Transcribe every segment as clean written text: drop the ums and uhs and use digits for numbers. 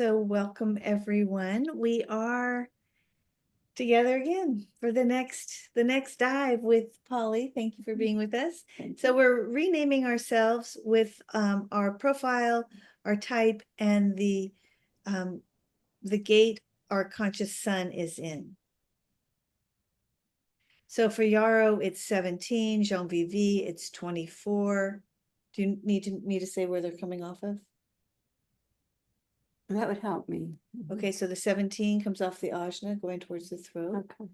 So welcome everyone. We are together again for the next dive with Polly. Thank you for being with us. So we're renaming ourselves with our profile, our type, and the gate our conscious sun is in. So for Yarrow, it's 17, Jean Vivi, it's 24. Do you need me to say where they're coming off of? That would help me. Okay, so the 17 comes off the ajna going towards the throat. Okay.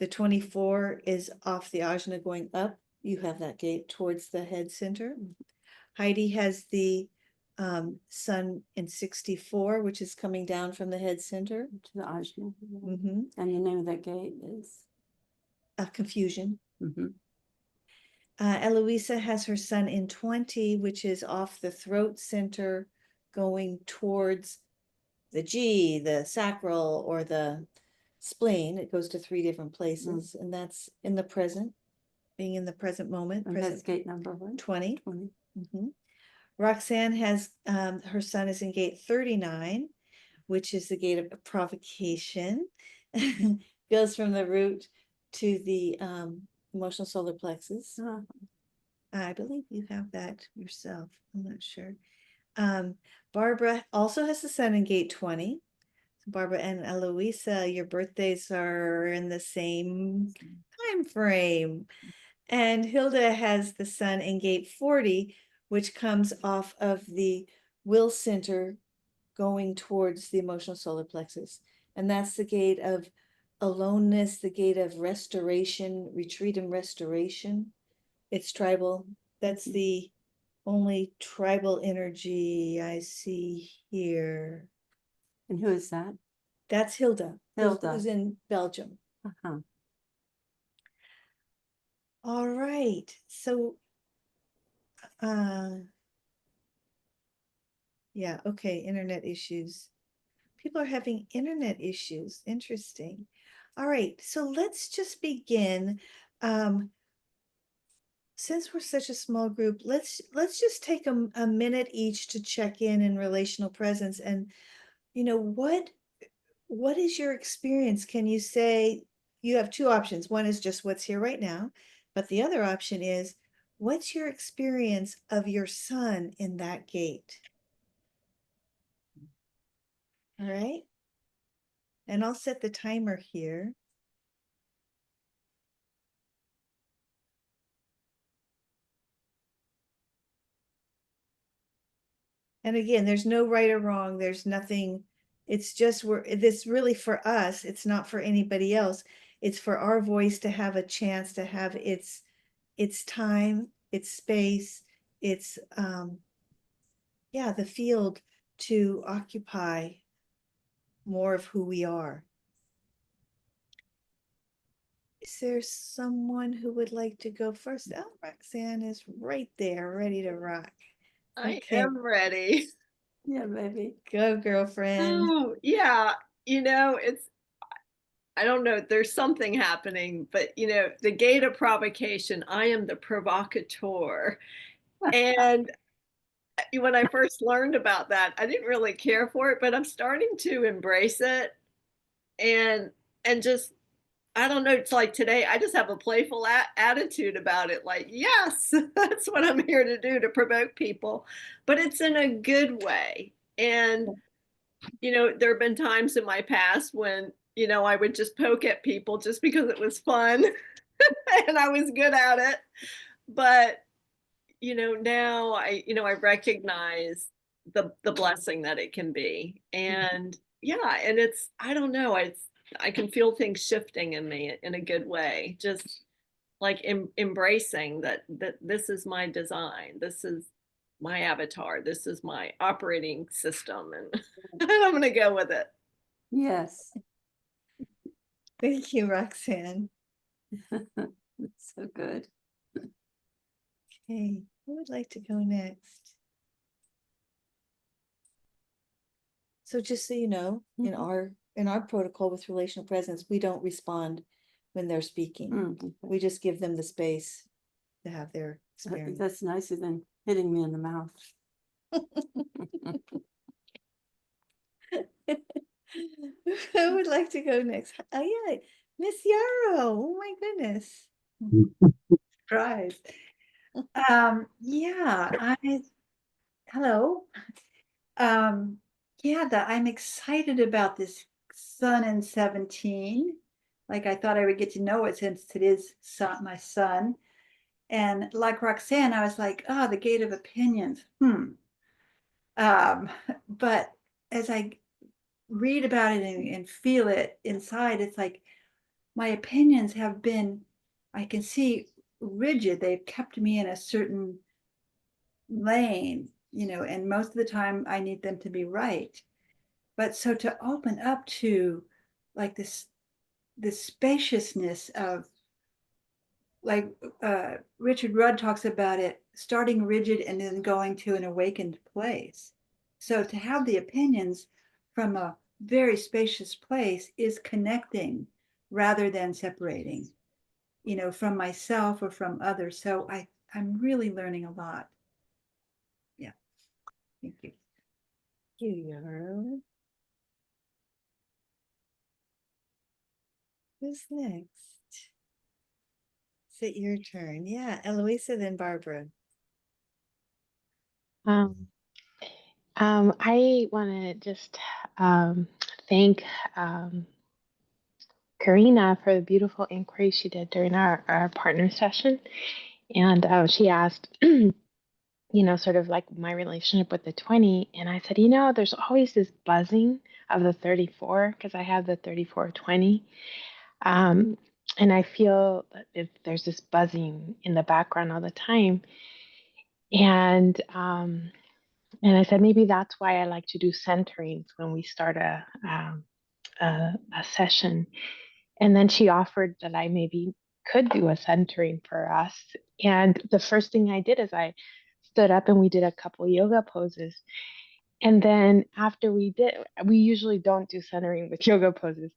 The 24 is off the ajna going up. You have that gate towards the head center. Heidi has the sun in 64, which is coming down from the head center. To the ajna. Mhm. And the name of that gate is? Confusion. Mhm. Eloisa has her sun in 20, which is off the throat center going towards the G, the sacral, or the spleen. It goes to 3 different places, and that's in the present, being in the present moment. And that's gate number what? 20. 20. Mhm. Roxanne has her sun is in gate 39, which is the gate of provocation. Goes from the root to the emotional solar plexus. I believe you have that yourself. I'm not sure. Barbara also has the sun in gate 20. Barbara and Eloisa, your birthdays are in the same time frame. And Hilda has the sun in gate 40, which comes off of the will center going towards the emotional solar plexus. And that's the gate of aloneness, the gate of restoration, retreat and restoration. It's tribal. That's the only tribal energy I see here. And who is that? That's Hilda, Hilda. who's in Belgium. Uh-huh. All right. So, yeah, okay, internet issues. People are having internet issues. Interesting. All right, so let's just begin. Since we're such a small group, let's just take a minute each to check in relational presence. And what is your experience? Can you say you have 2 options? One is just what's here right now, but the other option is what's your experience of your sun in that gate? All right. And I'll set the timer here. And again, there's no right or wrong. There's nothing. It's just this really for us. It's not for anybody else. It's for our voice to have a chance to have its time, its space, its yeah, the field to occupy more of who we are. Is there someone who would like to go first? Oh, Roxanne is right there, ready to rock. I Okay. am ready. Yeah, baby. Go, girlfriend. Oh, yeah. I don't know, there's something happening, but the gate of provocation, I am the provocateur. And when I first learned about that, I didn't really care for it, but I'm starting to embrace it and just I don't know, it's like today I just have a playful attitude about it, like, yes, that's what I'm here to do, to provoke people, but it's in a good way. And there have been times in my past when I would just poke at people just because it was fun and I was good at it. But now I recognize the blessing that it can be. And yeah, and it's, I don't know, I can feel things shifting in me in a good way. Just like embracing that this is my design, this is my avatar, this is my operating system, and I'm gonna go with it. Yes. Thank you, Roxanne. That's so good. Okay, who would like to go next? So just so you know, in our protocol with relational presence, we don't respond when they're speaking. Okay. We just give them the space to have their experience. That's nicer than hitting me in the mouth. Who would like to go next? Oh yeah, Miss Yarrow. Oh my goodness. Surprise. Yeah, hello. Um, yeah, I'm excited about this son in 17. Like I thought I would get to know it since it is my son. And like Roxanne, I was like, oh, the gate of opinions. Um, but as I read about it and feel it inside, it's like my opinions have been, I can see rigid. They've kept me in a certain lane, and most of the time I need them to be right. But so to open up to like this spaciousness of like Richard Rudd talks about it, starting rigid and then going to an awakened place. So to have the opinions from a very spacious place is connecting rather than separating, from myself or from others. So I'm really learning a lot. Yeah. Thank you. Thank you, Yarrow. Who's next? Is it your turn? Yeah, Eloisa, then Barbara. Um, I want to just thank Karina for the beautiful inquiry she did during our partner session. And she asked, sort of like my relationship with the 20. And I said, there's always this buzzing of the 34 because I have the 34-20. And I feel that if there's this buzzing in the background all the time. And I said, maybe that's why I like to do centerings when we start a session. And then she offered that I maybe could do a centering for us. And the first thing I did is I stood up and we did a couple yoga poses. And then after we usually don't do centering with yoga poses.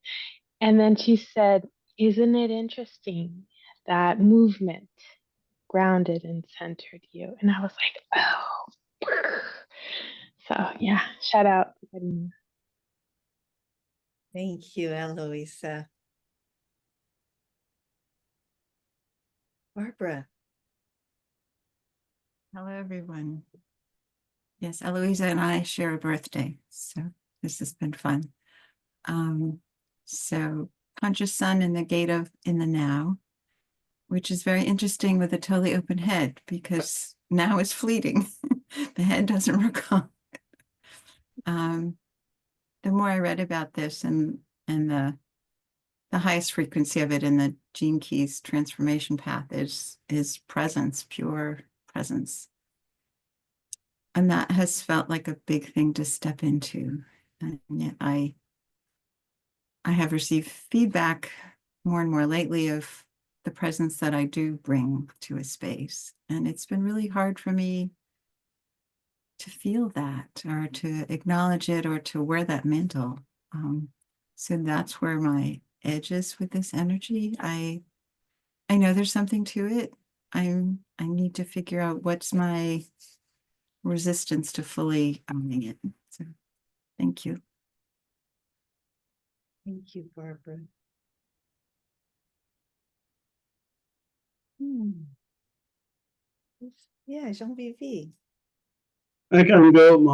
And then she said, isn't it interesting that movement grounded and centered you? And I was like, oh. So yeah, shout out. Thank you, Eloisa. Barbara. Hello, everyone. Yes, Eloisa and I share a birthday, so this has been fun. So conscious sun in the gate of in the now, which is very interesting with a totally open head because now is fleeting. The head doesn't recall. The more I read about this and the highest frequency of it in the Gene Keys transformation path is presence, pure presence. And that has felt like a big thing to step into. And yet I have received feedback more and more lately of the presence that I do bring to a space. And it's been really hard for me to feel that or to acknowledge it or to wear that mantle. So that's where my edge is with this energy. I know there's something to it. I need to figure out what's my resistance to fully owning it. So thank you. Thank you, Barbara. Yeah, Jean-Vivi. I can go.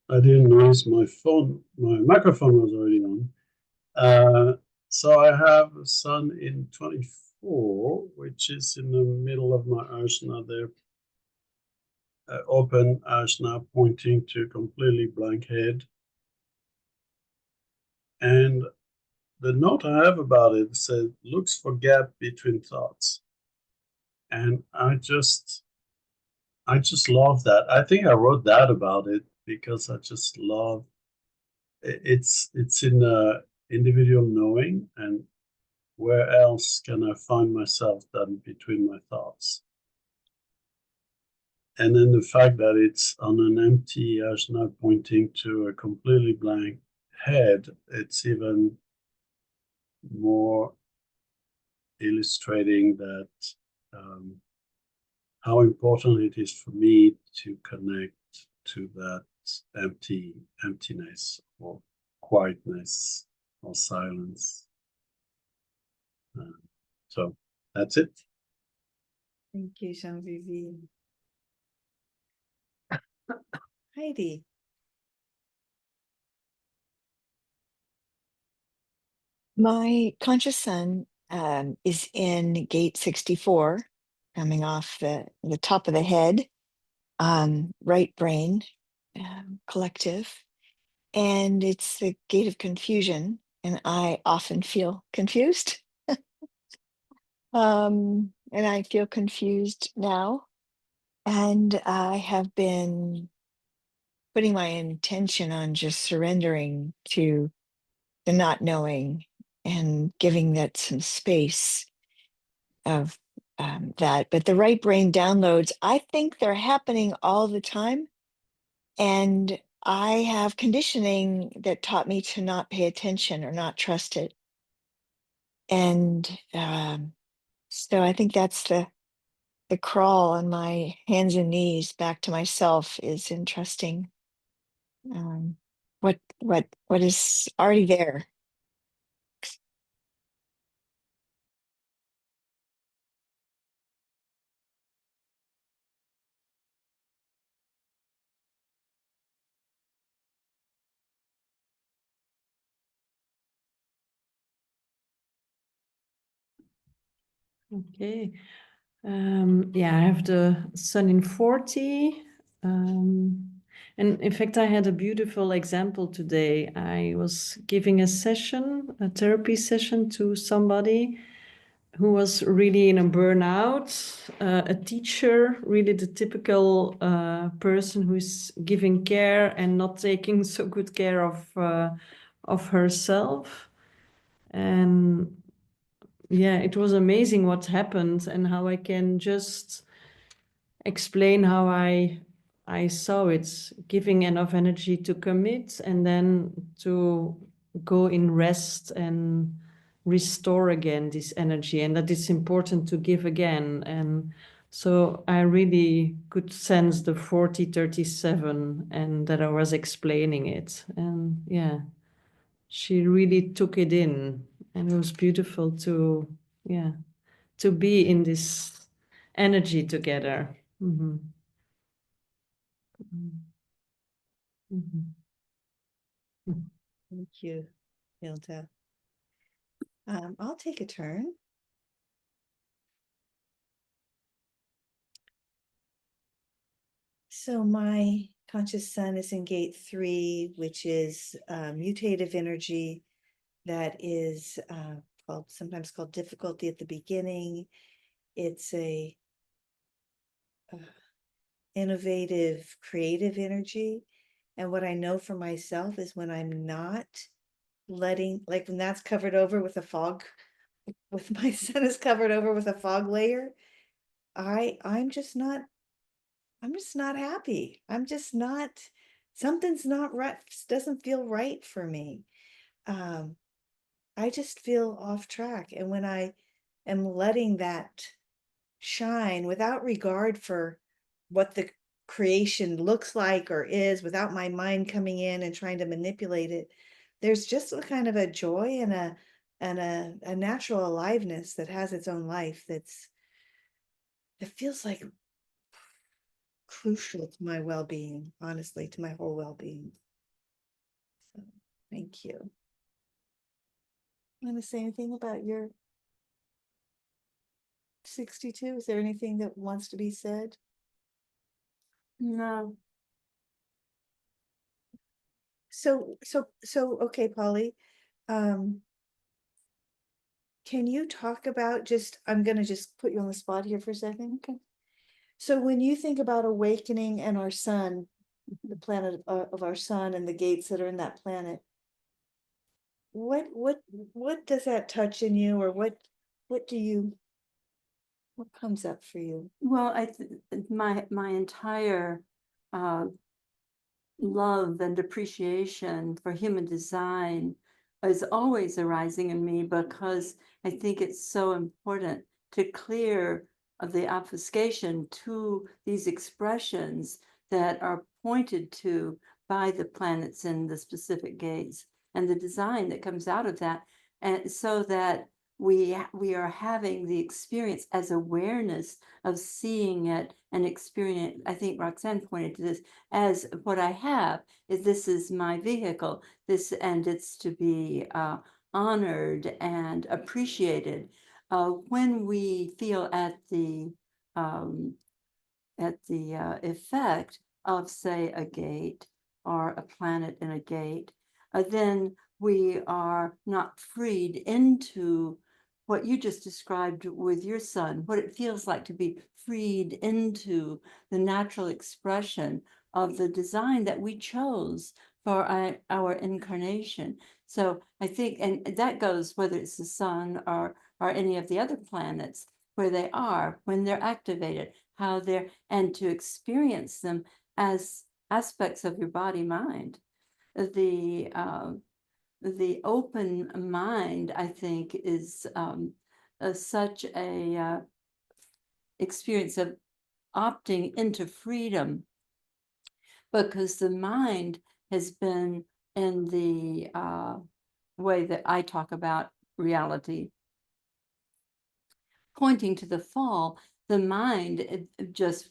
I didn't notice my phone. My microphone was already on. So I have a sun in 24, which is in the middle of my ajna there. Open ajna pointing to completely blank head. And the note I have about it said, looks for gap between thoughts. And I just love that. I think I wrote that about it because I just love it's in the individual knowing, and where else can I find myself than between my thoughts? And then the fact that it's on an empty ajna pointing to a completely blank head, it's even more illustrating that how important it is for me to connect to that emptiness or quietness or silence. So that's it. Thank you, Jean-Vivi. Heidi. My conscious sun is in gate 64, coming off the top of the head, right brain collective. And it's the gate of confusion. And I often feel confused. And I feel confused now. And I have been putting my intention on just surrendering to the not knowing and giving that some space of that. But the right brain downloads, I think they're happening all the time. And I have conditioning that taught me to not pay attention or not trust it. And so I think that's the crawl on my hands and knees back to myself is in trusting what is already there. Okay. Yeah, I have the sun in 40. And in fact, I had a beautiful example today. I was giving a session, a therapy session to somebody who was really in a burnout, a teacher, really the typical person who's giving care and not taking so good care of herself. And yeah, it was amazing what happened and how I can just explain how I saw it, giving enough energy to commit and then to go in rest and restore again this energy, and that it's important to give again. And so I really could sense the 40-37 and that I was explaining it. And yeah, she really took it in, and it was beautiful to, yeah, to be in this energy together. Mm-hmm. Mm-hmm. Thank you, Hilda. I'll take a turn. So my conscious sun is in gate 3, which is mutative energy that is sometimes called difficulty at the beginning. It's a innovative, creative energy. And what I know for myself is when I'm not letting, like when that's covered over with a fog, with my sun is covered over with a fog layer, I'm just not happy. I'm just not, something's not right, doesn't feel right for me. I just feel off track. And when I am letting that shine without regard for what the creation looks like or is, without my mind coming in and trying to manipulate it, there's just a kind of a joy and a natural aliveness that has its own life that feels like crucial to my well-being, honestly, to my whole well-being. So thank you. Want to say anything about your 62? Is there anything that wants to be said? No. So okay, Polly, can you talk about just, I'm gonna just put you on the spot here for a second. Okay. So when you think about awakening and our sun, the planet of our sun and the gates that are in that planet, what does that touch in you, or what comes up for you? Well, my entire love and appreciation for human design is always arising in me, because I think it's so important to clear of the obfuscation to these expressions that are pointed to by the planets in the specific gates. and the design that comes out of that, and so that we are having the experience as awareness of seeing it and experience. I think Roxanne pointed to this as what I have is this is my vehicle, this, and it's to be honored and appreciated. When we feel um, at the effect of, say, a gate or a planet in a gate, then we are not freed into what you just described with your son, what it feels like to be freed into the natural expression of the design that we chose for our incarnation. So I think, and that goes whether it's the sun or any of the other planets, where they are when they're activated, how they're, and to experience them as aspects of your body mind. The open mind, I think, is such a experience of opting into freedom, because the mind has been in the way that I talk about reality, pointing to the fall. The mind just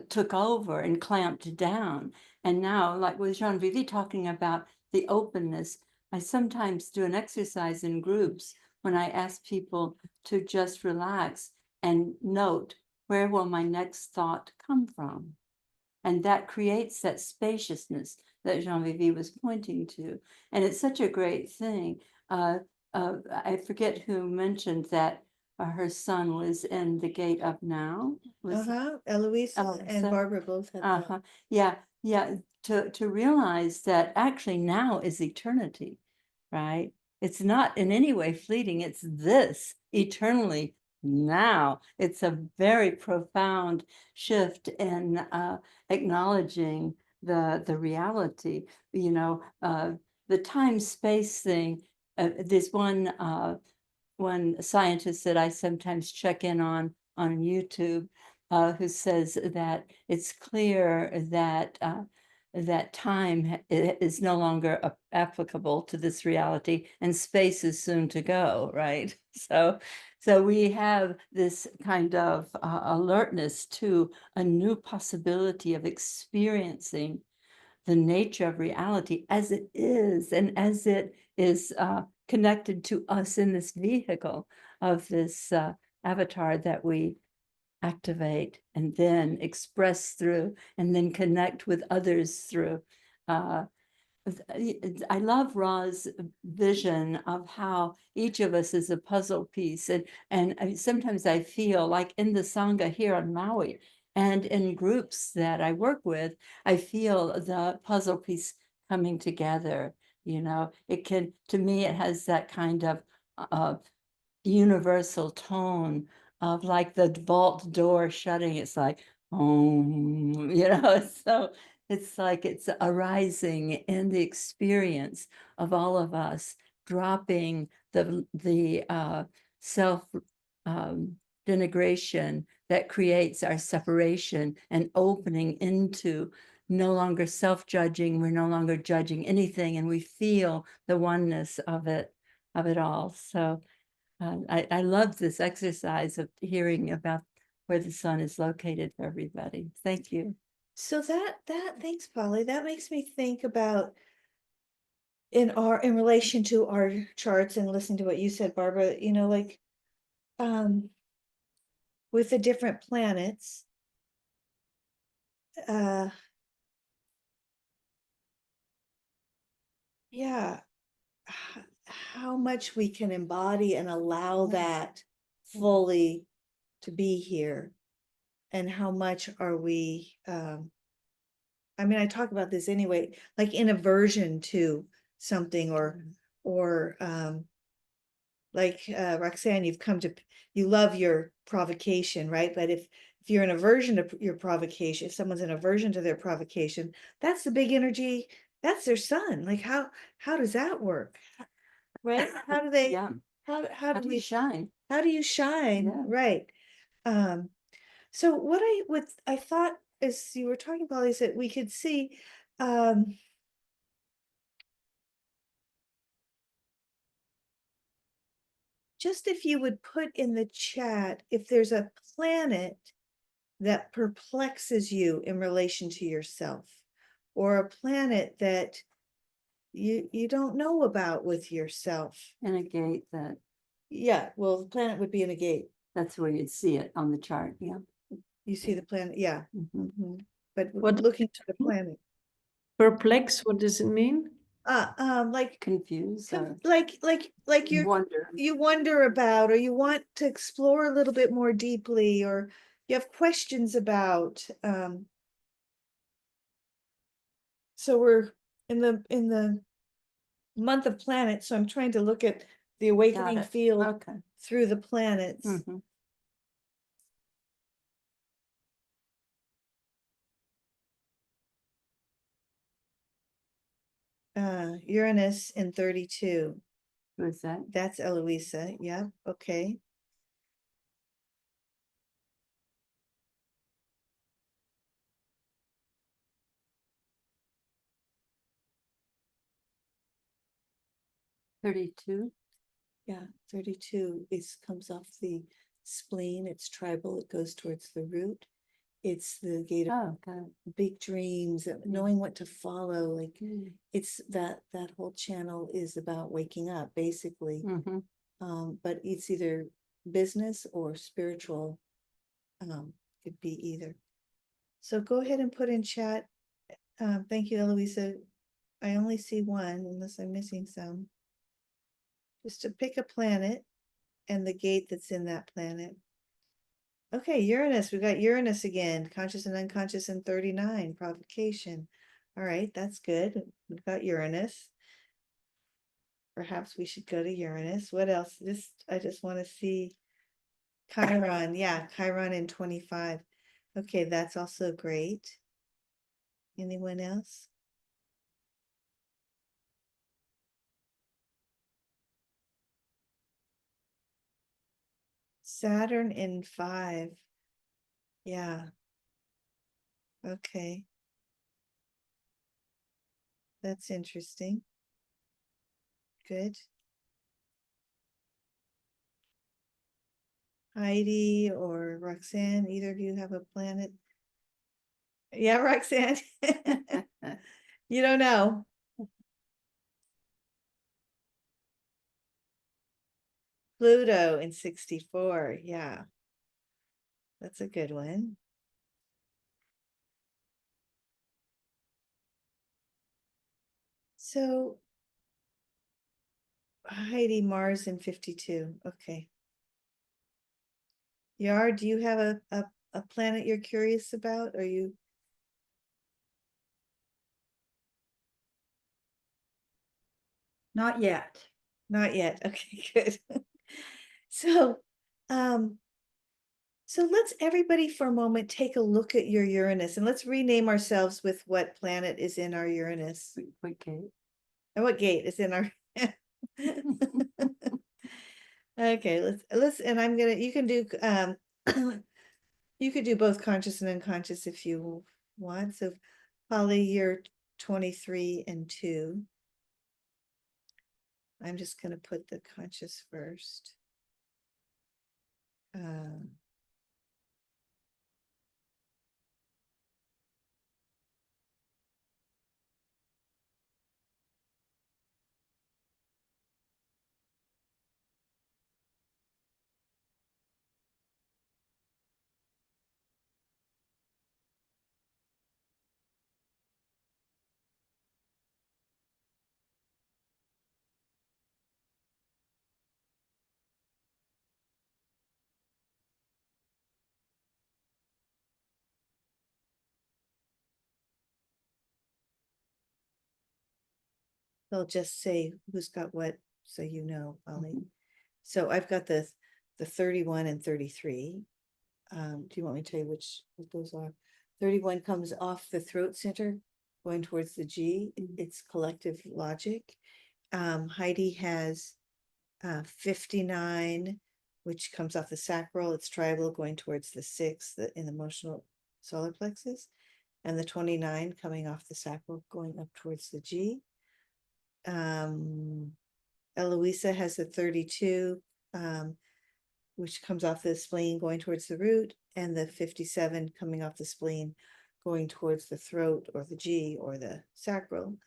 took over and clamped down. And now, like with Jean-Vivi talking about the openness, I sometimes do an exercise in groups when I ask people to just relax and note, where will my next thought come from? And that creates that spaciousness that Jean-Vivi was pointing to. And it's such a great thing. I forget who mentioned that her son was in the gate of now. Eloisa and So- Barbara both had that. Yeah. To realize that actually now is eternity, right? It's not in any way fleeting. It's this eternally now. It's a very profound shift in acknowledging the reality. You know, the time-space thing. There's one scientist that I sometimes check in on YouTube, who says that it's clear that that time is no longer applicable to this reality, and space is soon to go, right? So we have this kind of alertness to a new possibility of experiencing the nature of reality as it is, and as it is connected to us in this vehicle of this avatar that we activate and then express through, and then connect with others through. I love Ra's vision of how each of us is a puzzle piece. And sometimes I feel like in the Sangha here on Maui and in groups that I work with, I feel the puzzle piece coming together. You know, it can, to me, it has that kind of universal tone of like the vault door shutting. It's like, you know, so it's like it's arising in the experience of all of us, dropping the self denigration that creates our separation, and opening into no longer self-judging. We're no longer judging anything, and we feel the oneness of it all. So I love this exercise of hearing about where the sun is located for everybody. Thank you. So thanks, Polly. That makes me think about in relation to our charts, and listening to what you said, Barbara, you know, like with the different planets, yeah, how much we can embody and allow that fully to be here, and how much are we I mean, I talk about this anyway, like in aversion to something, or like Roxanne, you love your provocation, right? But if you're in aversion to your provocation, if someone's in aversion to their provocation, that's the big energy, that's their sun. Like how does that work? Right? How do they Yeah. how How do do we you shine? how do you shine? Yeah. Right. So what I thought as you were talking, Polly, is that we could see just if you would put in the chat, if there's a planet that perplexes you in relation to yourself, or a planet that you don't know about with yourself. And a gate that, Yeah, well, the planet would be in a gate. that's where you'd see it on the chart, yeah. You see the planet, yeah. Mhm. Mhm. But What- looking to the planet. Perplex, what does it mean? Like Confused or like you're wonder. you wonder about, or you want to explore a little bit more deeply, or you have questions about. So we're in the month of planets, so I'm trying to look at the awakening it. field Okay. through the planets. Mhm. Uranus in 32. Who is that? That's Eloisa. Yeah, okay. $32. Yeah, 32 comes off the spleen. It's tribal. It goes towards the root. It's the gate of Oh, God. big dreams, knowing what to follow. Like Mm. it's that whole channel is about waking up, basically. Mhm. But it's either business or spiritual. Could be either. So go ahead and put in chat. Thank you, Eloisa. I only see one unless I'm missing some. Just to pick a planet and the gate that's in that planet. Okay, Uranus. We've got Uranus again. Conscious and unconscious in 39. Provocation. All right, that's good. We've got Uranus. Perhaps we should go to Uranus. What else? I just want to see Chiron. Yeah, Chiron in 25. Okay, that's also great. Anyone else? Saturn in 5. Yeah. Okay. That's interesting. Good. Heidi or Roxanne, either of you have a planet? Yeah, Roxanne. You don't know. Pluto in 64. Yeah. That's a good one. So Heidi, Mars in 52. Okay. Yar, do you have a planet you're curious about? Or you? Not yet. Not yet. Okay, good. So, so let's everybody for a moment take a look at your Uranus, and let's rename ourselves with what planet is in our Uranus. What gate? And what gate is in our Okay, let's and I'm gonna you can do you could do both conscious and unconscious if you want. So Pali, you're 23 and 2. I'm just gonna put the conscious first. They'll just say who's got what, so you know, Polly. So I've got the 31 and 33. Do you want me to tell you what those are? 31 comes off the throat center, going towards the G. It's collective logic. Heidi has 59, which comes off the sacral. It's tribal, going towards the 6, in the emotional solar plexus, and the 29 coming off the sacral, going up towards the G. Eloisa has a 32 which comes off the spleen going towards the root, and the 57 coming off the spleen going towards the throat or the G or the sacral.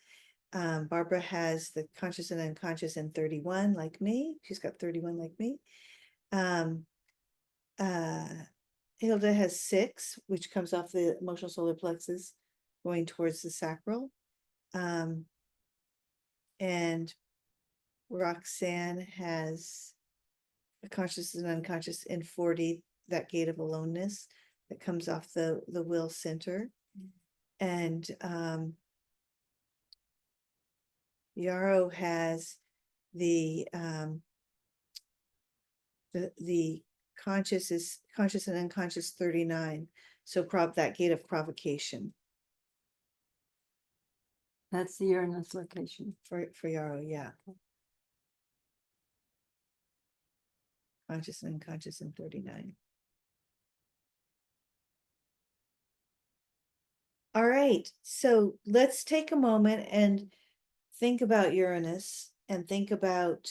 Barbara has the conscious and unconscious in 31 like me. She's got 31 like me. Hilda has 6, which comes off the emotional solar plexus going towards the sacral. And Roxanne has a conscious and unconscious in 40, that gate of aloneness that comes off the will center. And Yarrow has the conscious and unconscious 39. So that gate of provocation That's the Uranus location. for Yarrow, yeah. Conscious and unconscious in 39. All right, so let's take a moment and think about Uranus and think about,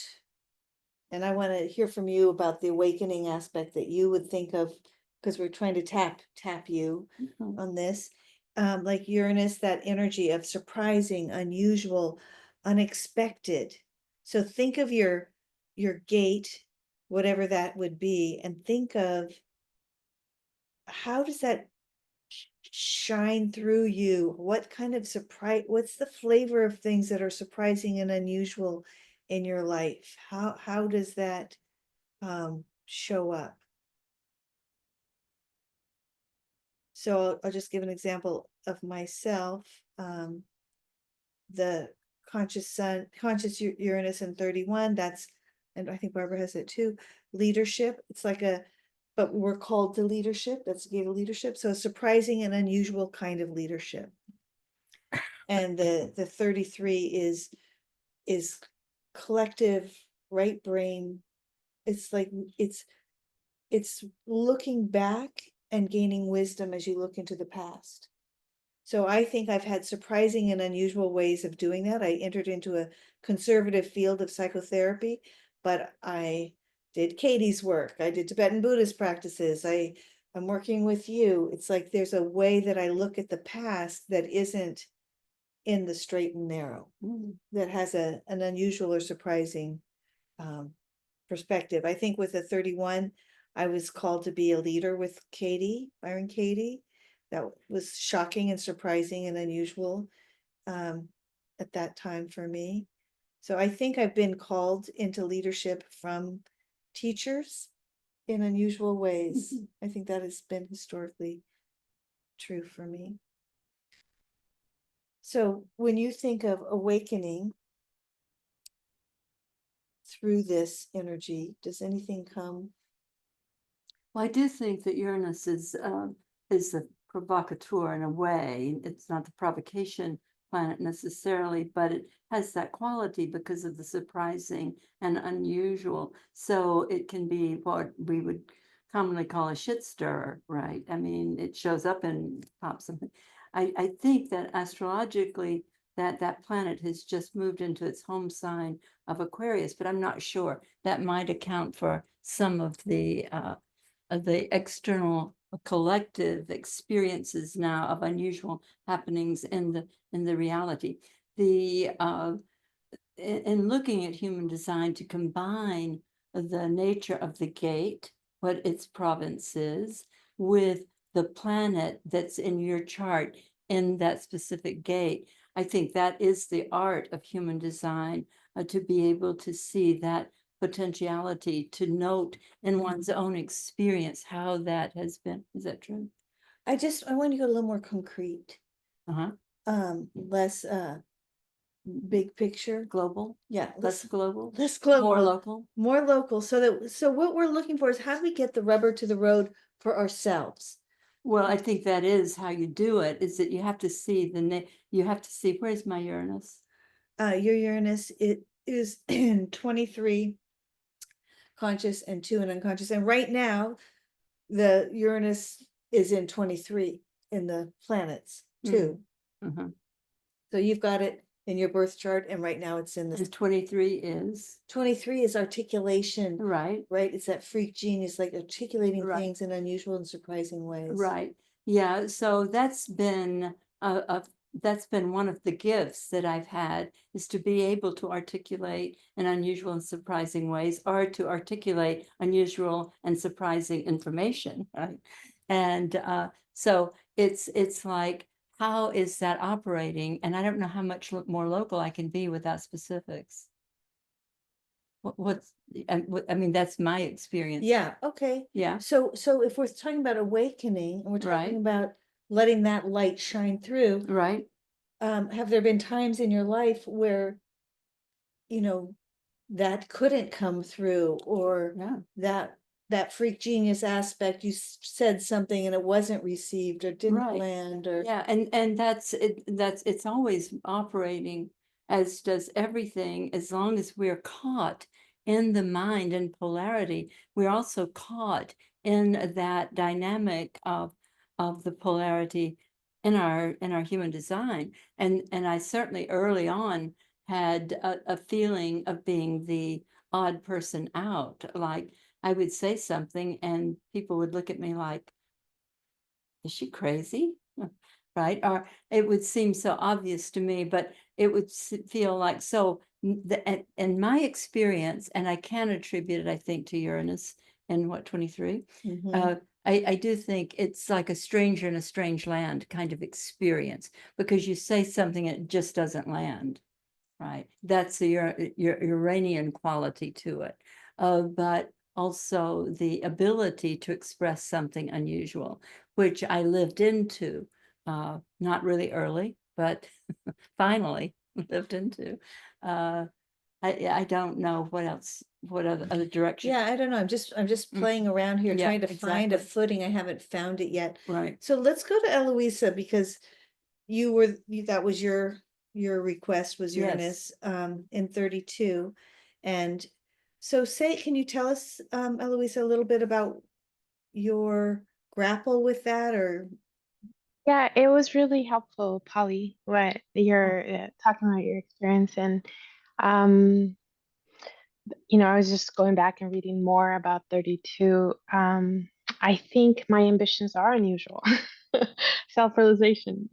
and I want to hear from you about the awakening aspect that you would think of, because we're trying to tap you Mhm. on this. Like Uranus, that energy of surprising, unusual, unexpected. So think of your gate, whatever that would be, and think of how does that shine through you? What kind of surprise, what's the flavor of things that are surprising and unusual in your life? How does that show up? So I'll just give an example of myself. The conscious Uranus in 31, that's, and I think Barbara has it too, leadership. It's like but we're called to leadership. That's gate of leadership. So a surprising and unusual kind of leadership. And the 33 is collective right brain. It's like it's looking back and gaining wisdom as you look into the past. So I think I've had surprising and unusual ways of doing that. I entered into a conservative field of psychotherapy, but I did Katie's work. I did Tibetan Buddhist practices. I'm working with you. It's like there's a way that I look at the past that isn't in the straight and narrow, that has an unusual or surprising perspective. I think with the 31, I was called to be a leader with Byron Katie. That was shocking and surprising and unusual at that time for me. So I think I've been called into leadership from teachers in unusual ways. I think that has been historically true for me. So when you think of awakening through this energy, does anything come? Well, I do think that Uranus is the provocateur in a way. It's not the provocation planet necessarily, but it has that quality because of the surprising and unusual. So it can be what we would commonly call a shit stirrer, right? I mean, it shows up and pops something. I think that astrologically that planet has just moved into its home sign of Aquarius, but I'm not sure. That might account for some of the external collective experiences now of unusual happenings in the reality. In looking at human design to combine the nature of the gate, what its province is, with the planet that's in your chart in that specific gate, I think that is the art of human design, to be able to see that potentiality, to note in one's own experience how that has been. Is that true? I want to go a little more concrete, Uh-huh. less big picture. Global? Yeah, Less global? less global, More local? more local. So what we're looking for is how do we get the rubber to the road for ourselves? Well, I think that is how you do it, is that you have to see you have to see, where's my Uranus? Your Uranus, it is in 23 conscious and 2 in unconscious. And right now, the Uranus is in 23 in the planets too. Mhm. So you've got it in your birth chart, and right now it's in And the 23 is 23 is articulation, right. right? It's that freak genius, like articulating Right. things in unusual and surprising ways. Right. Yeah. So that's been that's been one of the gifts that I've had, is to be able to articulate in unusual and surprising ways, or to articulate unusual and surprising information. Right. And so it's like, how is that operating? And I don't know how much more local I can be without specifics. What's I mean, that's my experience. Yeah, okay. Yeah. So if we're talking about awakening and we're talking Right. about letting that light shine through, Right. have there been times in your life where, that couldn't come through, or Yeah. that freak genius aspect, you said something and it wasn't received or didn't Right. land, or Yeah, and that's it, it's always operating, as does everything, as long as we're caught in the mind and polarity, we're also caught in that dynamic of the polarity in our human design. And I certainly early on had a feeling of being the odd person out. Like, I would say something and people would look at me like, is she crazy? Right? Or it would seem so obvious to me, but it would feel like so. In my experience, and I can attribute it, I think, to Uranus in what, 23. Mhm. I do think it's like a stranger in a strange land kind of experience, because you say something and it just doesn't land. Right. That's your Uranian quality to it. But also the ability to express something unusual, which I lived into, not really early, but finally lived into. I don't know what else, what other direction. Yeah, I don't know. I'm just playing around here, Yeah, trying to find a exactly. footing. I haven't found it yet. Right. So let's go to Eloisa, because that was your request, was Yes. Uranus in 32. And so can you tell us, Eloisa, a little bit about your grapple with that, or Yeah, it was really helpful, Polly, what you're talking about your experience. And um, I was just going back and reading more about 32. I think my ambitions are unusual. Self-realization,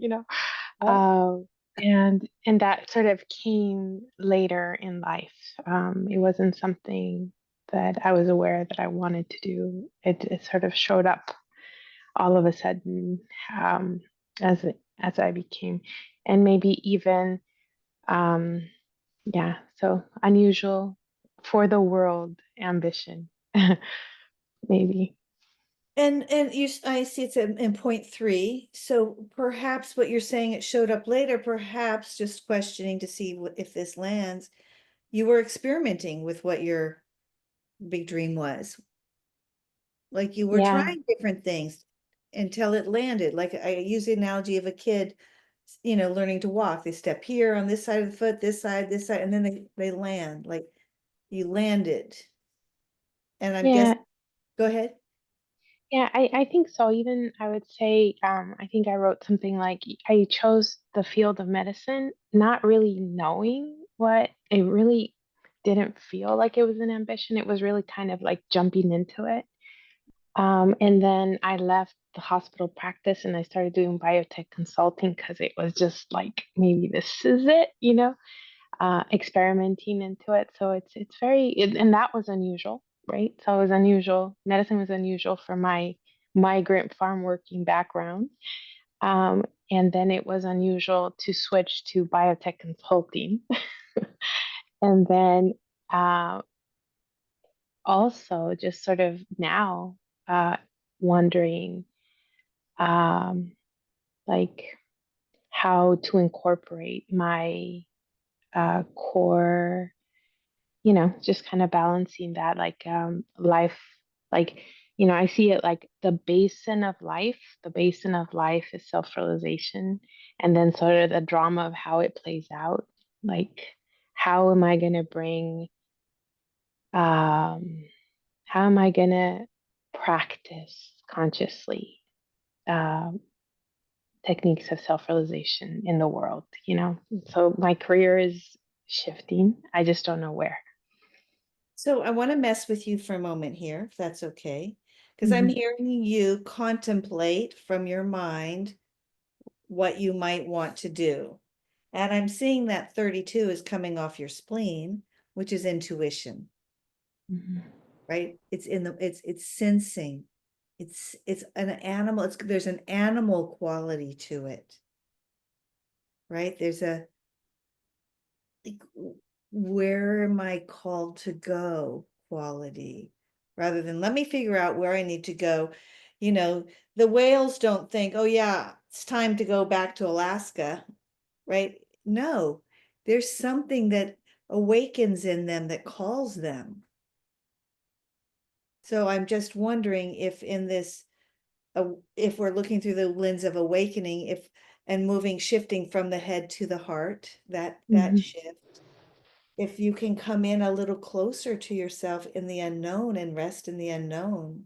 Um, and that sort of came later in life. It wasn't something that I was aware that I wanted to do. It sort of showed up all of a sudden, um, as I became, and maybe even um, yeah, so unusual for the world ambition, maybe. and I see it's in point 3. So perhaps what you're saying, it showed up later, perhaps just questioning to see if this lands. You were experimenting with what your big dream was. Like, you were Yeah, trying different things until it landed. Like, I use the analogy of a kid, learning to walk. They step here on this side of the foot, this side, and then they land. Like, you landed. And I'm yeah, guessing, go ahead. yeah. I think so. Even I would say, I think I wrote something like I chose the field of medicine, not really knowing what it really didn't feel like it was an ambition. It was really kind of like jumping into it. And then I left the hospital practice and I started doing biotech consulting because it was just like, maybe this is it, experimenting into it. So it's very, and that was unusual, right? So it was unusual. Medicine was unusual for my migrant farm working background. And then it was unusual to switch to biotech consulting. And then uh, also just sort of now uh, wondering um, like how to incorporate my core, just kind of balancing that, like life, like, I see it like the basin of life is self-realization, and then sort of the drama of how it plays out. Like, how am I going to bring, um, how am I going to practice consciously? Um, techniques of self-realization in the world, you know. So my career is shifting. I just don't know where. So I want to mess with you for a moment here, if that's okay. Because I'm hearing you contemplate from your mind what you might want to do. And I'm seeing that 32 is coming off your spleen, which is intuition, right? It's in the, it's sensing. It's an animal, there's an animal quality to it, right? There's a, like, where am I called to go quality, rather than let me figure out where I need to go. You know, the whales don't think, oh yeah, it's time to go back to Alaska, right? No, there's something that awakens in them that calls them. So I'm just wondering if in this, if we're looking through the lens of awakening, if and moving, shifting from the head to the heart, that shift, if you can come in a little closer to yourself in the unknown and rest in the unknown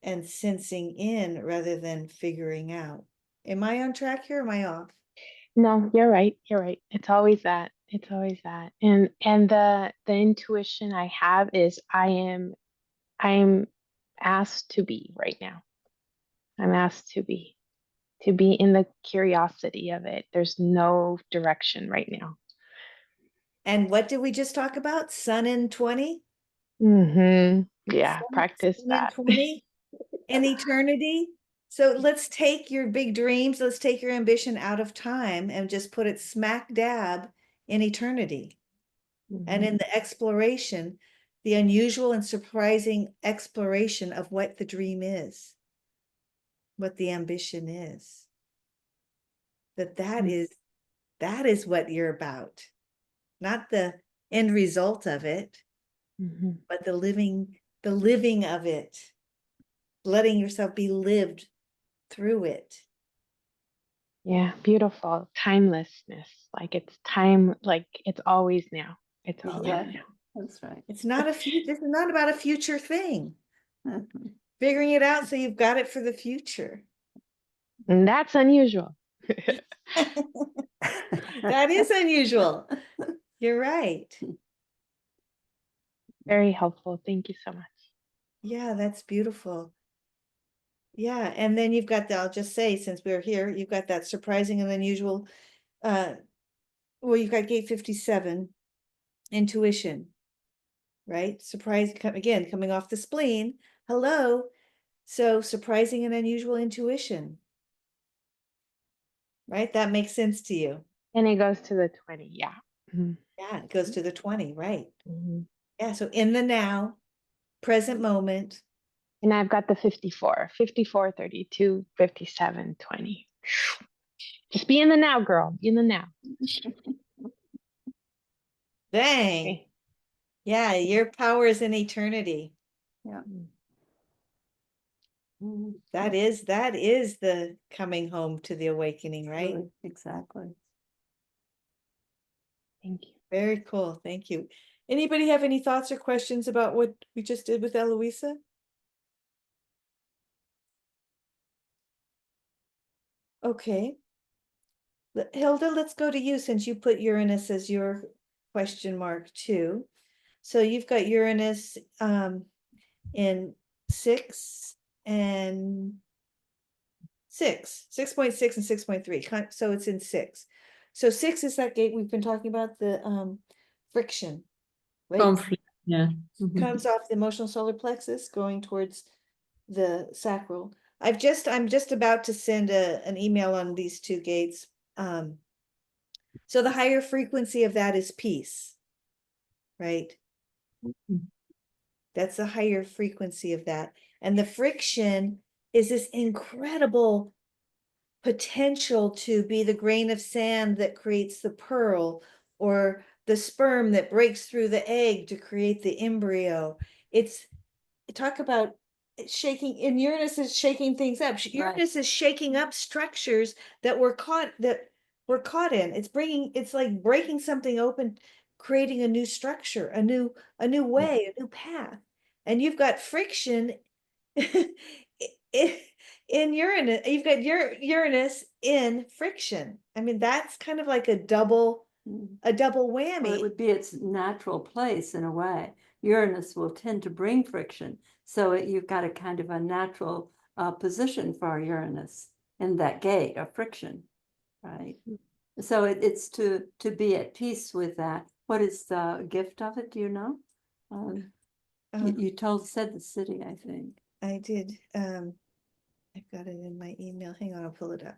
and sensing in rather than figuring out. Am I on track here? Or am I off? No, you're right. You're right. It's always that. It's always that. And the intuition I have is I'm asked to be right now. I'm asked to be in the curiosity of it. There's no direction right now. And what did we just talk about? Sun in 20? Yeah, practice Sun in that. 20 and eternity. So let's take your big dreams, let's take your ambition out of time and just put it smack dab in eternity. And in the exploration, the unusual and surprising exploration of what the dream is, what the ambition is. That is what you're about. Not the end result of it, but the living of it, letting yourself be lived through it. Yeah, beautiful. Timelessness. Like it's time, like it's always now. It's always Yeah, now. that's right. It's not a future, this is not about a future thing. Figuring it out so you've got it for the future. And that's unusual. That is unusual. You're right. Very helpful. Thank you so much. Yeah, that's beautiful. Yeah, and then you've got I'll just say, since we're here, you've got that surprising and unusual, well, you've got gate 57, intuition, right? Surprise, again, coming off the spleen. Hello. So surprising and unusual intuition, right? That makes sense to you. And it goes to the 20. Yeah. Yeah, it goes to the 20, right? Yeah, so in the now, present moment. And I've got the 54, 54, 32, 57, 20. Just be in the now, girl. Be in the now. Dang. Okay. Yeah, your power is in eternity. Yeah. That is the coming home to the awakening, right? Really, exactly. Thank you. Very cool. Thank you. Anybody have any thoughts or questions about what we just did with Eloisa? Okay. Hilda, let's go to you since you put Uranus as your question mark too. So you've got Uranus in 6 and 6.6 and 6.3. So it's in 6. So 6 is that gate we've been talking about, the friction, right? Conflict, yeah. Comes off the emotional solar plexus going towards the sacral. I'm just about to send an email on these two gates. So the higher frequency of that is peace, right? That's the higher frequency of that. And the friction is this incredible potential to be the grain of sand that creates the pearl, or the sperm that breaks through the egg to create the embryo. It's talk about shaking, and Uranus is shaking things up. Uranus is shaking up structures that were caught in. It's like breaking something open, creating a new structure, a new way, a new path. And you've got friction in Uranus, you've got Uranus in friction. I mean, that's kind of like a double Mm. Well, whammy. it would be its natural place in a way. Uranus will tend to bring friction. So you've got a kind of a natural position for Uranus in that gate of friction, right? So it's to be at peace with that. What is the gift of it? Do you know? You said the city, I think. I did. I've got it in my email. Hang on, I'll pull it up.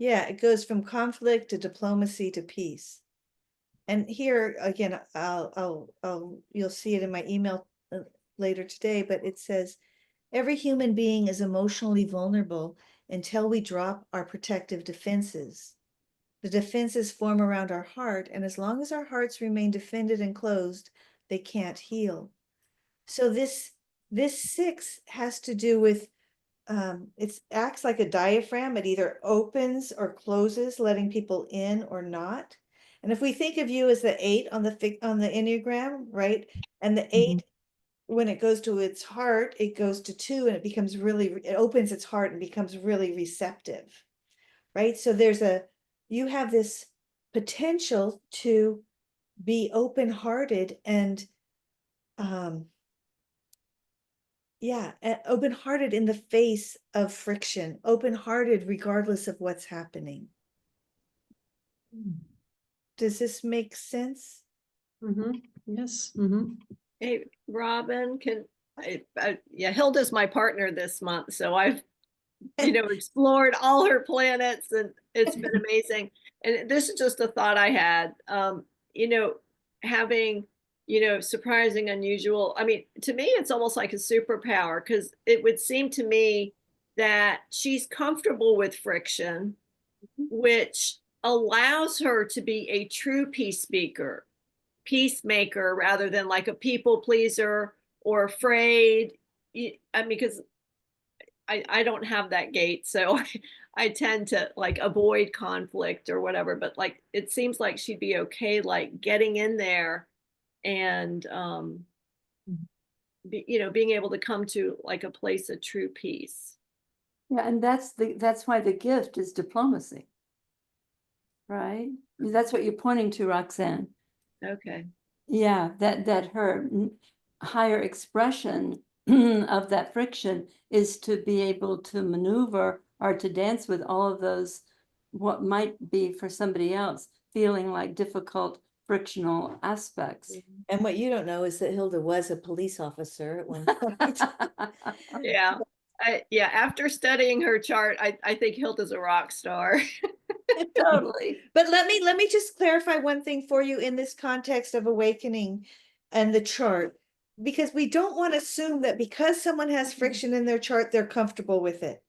Yeah, it goes from conflict to diplomacy to peace. And here again, you'll see it in my email later today, but it says, every human being is emotionally vulnerable until we drop our protective defenses. The defenses form around our heart, and as long as our hearts remain defended and closed, they can't heal. So this 6 has to do with it acts like a diaphragm. It either opens or closes, letting people in or not. And if we think of you as the 8 on the Enneagram, right? And the 8, when it goes to its heart, it goes to 2 and it opens its heart and becomes really receptive, right? So you have this potential to be open-hearted and open-hearted in the face of friction, open-hearted regardless of what's happening. Does this make sense? Yes. Hey, Robin, yeah, Hilda's my partner this month, so I've explored all her planets, and it's been amazing. And this is just a thought I had. Having surprising, unusual. I mean, to me, it's almost like a superpower, because it would seem to me that she's comfortable with friction, which allows her to be a true peacemaker, rather than like a people pleaser or afraid. I mean, because I don't have that gate, so I tend to like avoid conflict or whatever, but like it seems like she'd be okay like getting in there and being able to come to like a place of true peace. Yeah, and that's why the gift is diplomacy, right? That's what you're pointing to, Roxanne. Okay. Yeah, that her higher expression of that friction is to be able to maneuver or to dance with all of those, what might be for somebody else feeling like difficult frictional aspects. And what you don't know is that Hilda was a police officer at one point. Yeah. After studying her chart, I think Hilda's a rock star. Totally. But let me just clarify one thing for you in this context of awakening and the chart, because we don't want to assume that because someone has friction in their chart, they're comfortable with it,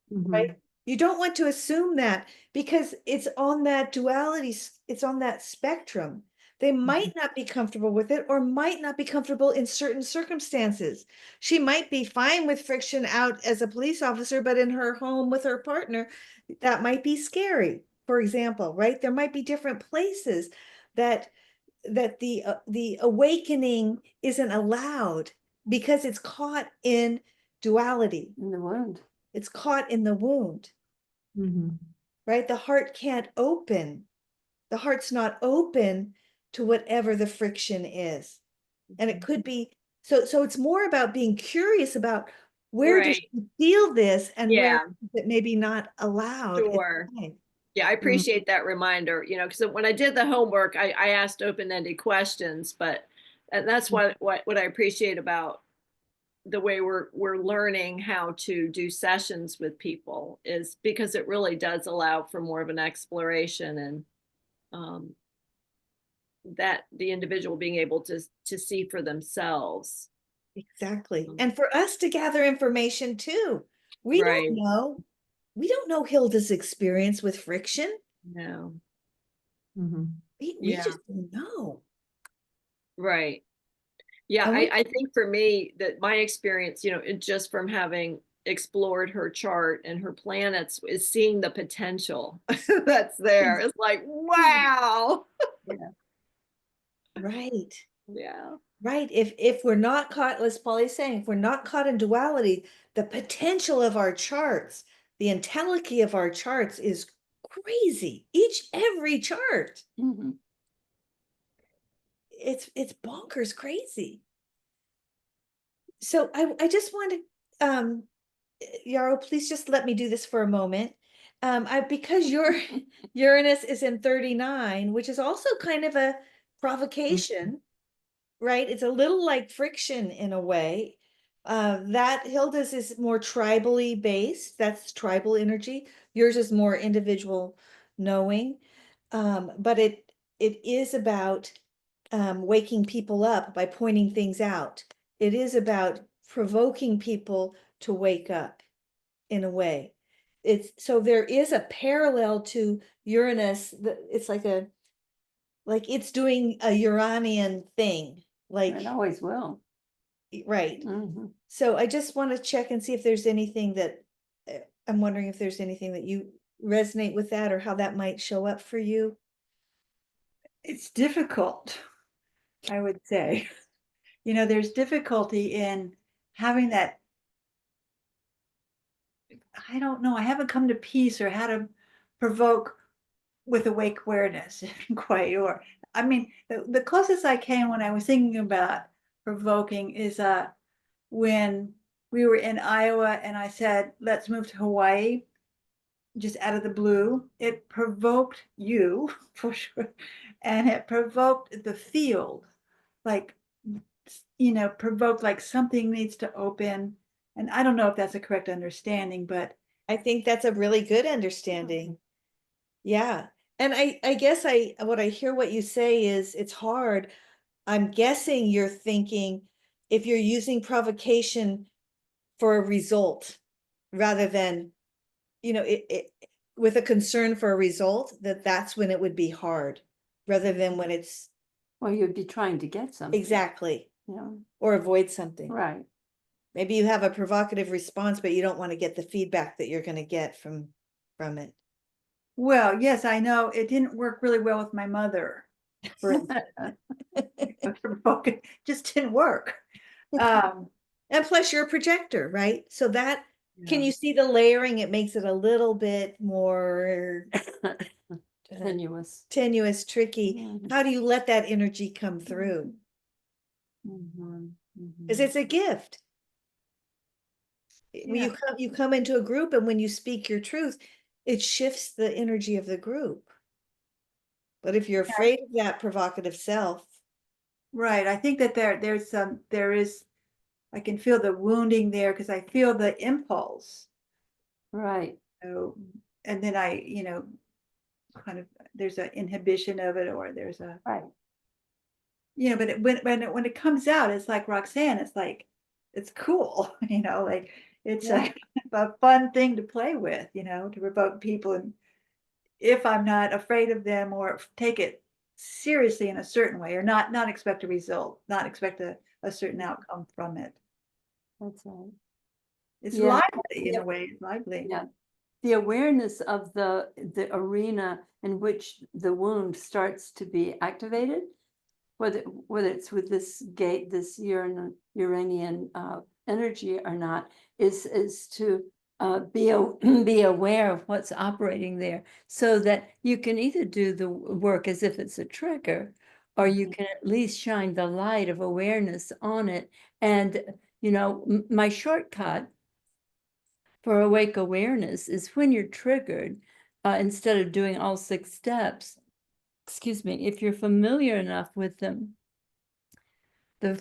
right? You don't want to assume that, because it's on that duality, it's on that spectrum. They might not be comfortable with it, or might not be comfortable in certain circumstances. She might be fine with friction out as a police officer, but in her home with her partner, that might be scary, for example, right? There might be different places that the awakening isn't allowed because it's caught in duality. In the wound. It's caught in the wound, right? The heart can't open. The heart's not open to whatever the friction is. And it could be, so it's more about being curious about where does Right. she feel this and where Yeah. is it maybe not allowed. It's Sure. fine. Yeah, I appreciate that reminder, because when I did the homework, I asked open-ended questions, and that's what I appreciate about the way we're learning how to do sessions with people, is because it really does allow for more of an exploration, and that the individual being able to see for themselves. Exactly. And for us to gather information too. We Right. don't know. We don't know Hilda's experience with friction. No. We Yeah. just don't know. Right. Yeah, And I think for me that my experience, just from having explored her chart and her planets, is seeing the potential that's there. It's like, wow. Yeah. Right. Yeah. Right. If we're not caught, as Polly's saying, if we're not caught in duality, the potential of our charts, the entelechy of our charts is crazy. Every chart. Mhm. It's bonkers crazy. So I just want to Yarrow, please just let me do this for a moment. Because your Uranus is in 39, which is also kind of a provocation, right? It's a little like friction in a way. That Hilda's is more tribally based. That's tribal energy. Yours is more individual knowing. But it is about waking people up by pointing things out. It is about provoking people to wake up in a way. It's so there is a parallel to Uranus. It's like it's doing a Uranian thing. Like It always will. right. Mhm. So I just want to check and see if there's anything that I'm wondering if there's anything that you resonate with that or how that might show up for you. It's difficult, I would say. You know, there's difficulty in having that. I don't know. I haven't come to peace or how to provoke with awake awareness quite. Or, I mean, the closest I came when I was thinking about provoking is when we were in Iowa and I said, let's move to Hawaii, just out of the blue. It provoked you for sure. And it provoked the field, like, you know, provoked like something needs to open. And I don't know if that's a correct understanding, but I think that's a really good understanding. Yeah. And I guess what I hear what you say is it's hard. I'm guessing you're thinking if you're using provocation for a result rather than, you know, with a concern for a result, that's when it would be hard rather than when it's Well, you'd be trying to get something. exactly Yeah. or avoid something. Right. Maybe you have a provocative response, but you don't want to get the feedback that you're going to get from it. well, yes, I know it didn't work really well with my mother. For instance. Just didn't work. And plus you're a projector, right? So that, can Yeah. you see the layering? It makes it a little bit more Tenuous. tricky. Mhm. How do you let that energy come through? Mhm. Because Mhm. it's a gift. When Yeah. you come into a group and when you speak your truth, it shifts the energy of the group. But if you're afraid of that provocative self, Right. I think that there is, I can feel the wounding there because I feel the impulse. Right. So, and then I, kind of, there's an inhibition of it, or there's a, Right. but when it comes out, it's like Roxanne, it's like, it's cool, like it's Yeah. a fun thing to play with, to provoke people. And if I'm not afraid of them or take it seriously in a certain way or not expect a result, not expect a certain outcome from it. That's right. It's Yeah. lively in Yeah. a way, it's lively. Yeah. The awareness of the arena in which the wound starts to be activated, whether it's with this gate, this Uranian energy or not, is to be be aware of what's operating there, so that you can either do the work as if it's a trigger, or you can at least shine the light of awareness on it. And my shortcut for awake awareness is when you're triggered, instead of doing all 6 steps, excuse me, if you're familiar enough with them, the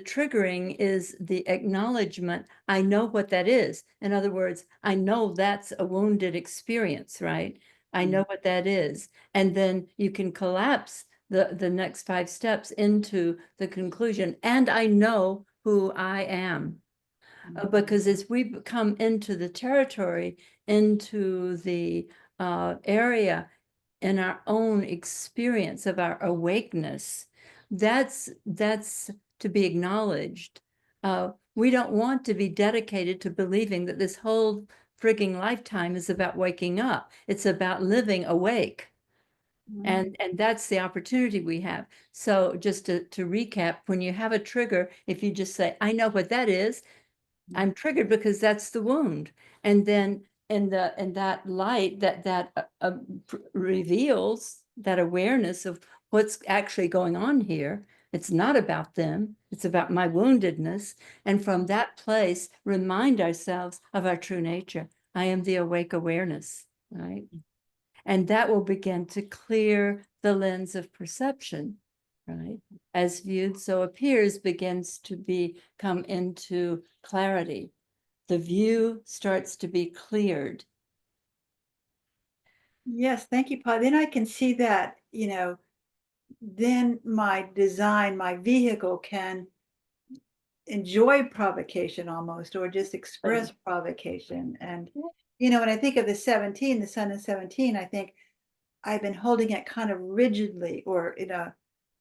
triggering is the acknowledgement. I know what that is. In other words, I know that's a wounded experience, right? I know what that is. And then you can collapse the next 5 steps into the conclusion. And I know who I am. Because as we come into the territory, into the area in our own experience of our awakeness, that's to be acknowledged. We don't want to be dedicated to believing that this whole frigging lifetime is about waking up. It's about living awake. And that's the opportunity we have. So just to recap, when you have a trigger, if you just say, I know what that is, I'm triggered because that's the wound. And then in that light that reveals that awareness of what's actually going on here. It's not about them, it's about my woundedness. And from that place, remind ourselves of our true nature. I am the awake awareness, right? And that will begin to clear the lens of perception, right? As viewed, so appears begins to come into clarity. The view starts to be cleared. Yes, thank you, Paul. Then I can see that, you know, then my design, my vehicle can enjoy provocation almost, or just express provocation. And, you know, when I think of the 17, the sun is 17, I think I've been holding it kind of rigidly or in a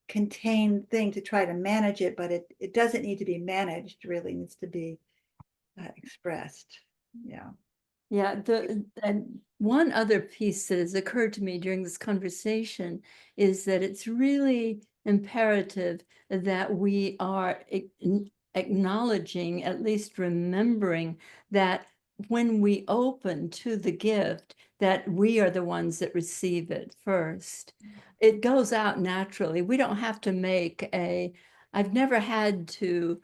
contained thing to try to manage it, but it doesn't need to be managed, really needs to be expressed. Yeah. Yeah, and one other piece that has occurred to me during this conversation is that it's really imperative that we are acknowledging, at least remembering, that when we open to the gift, that we are the ones that receive it first. It goes out naturally. We don't have to I've never had to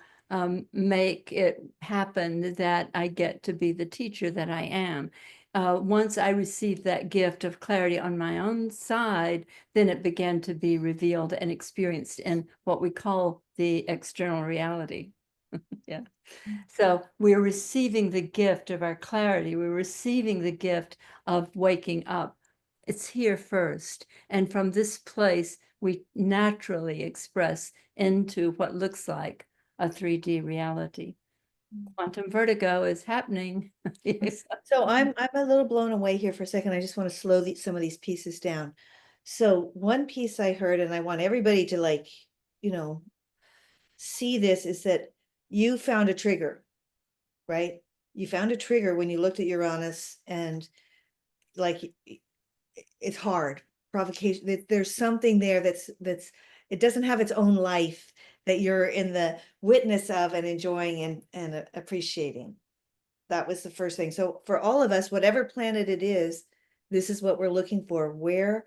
make it happen that I get to be the teacher that I am. Once I received that gift of clarity on my own side, then it began to be revealed and experienced in what we call the external reality. Yeah. So we're receiving the gift of our clarity. We're receiving the gift of waking up. It's here first. And from this place, we naturally express into what looks like a 3D reality. Quantum vertigo is happening. Yes. So I'm a little blown away here for a second. I just want to slow some of these pieces down. So one piece I heard, and I want everybody to, like, you know, see this, is that you found a trigger, right? You found a trigger when you looked at Uranus, and like it's hard provocation. There's something there that's it doesn't have its own life that you're in the witness of and enjoying and appreciating. That was the first thing. So for all of us, whatever planet it is, this is what we're looking for. Where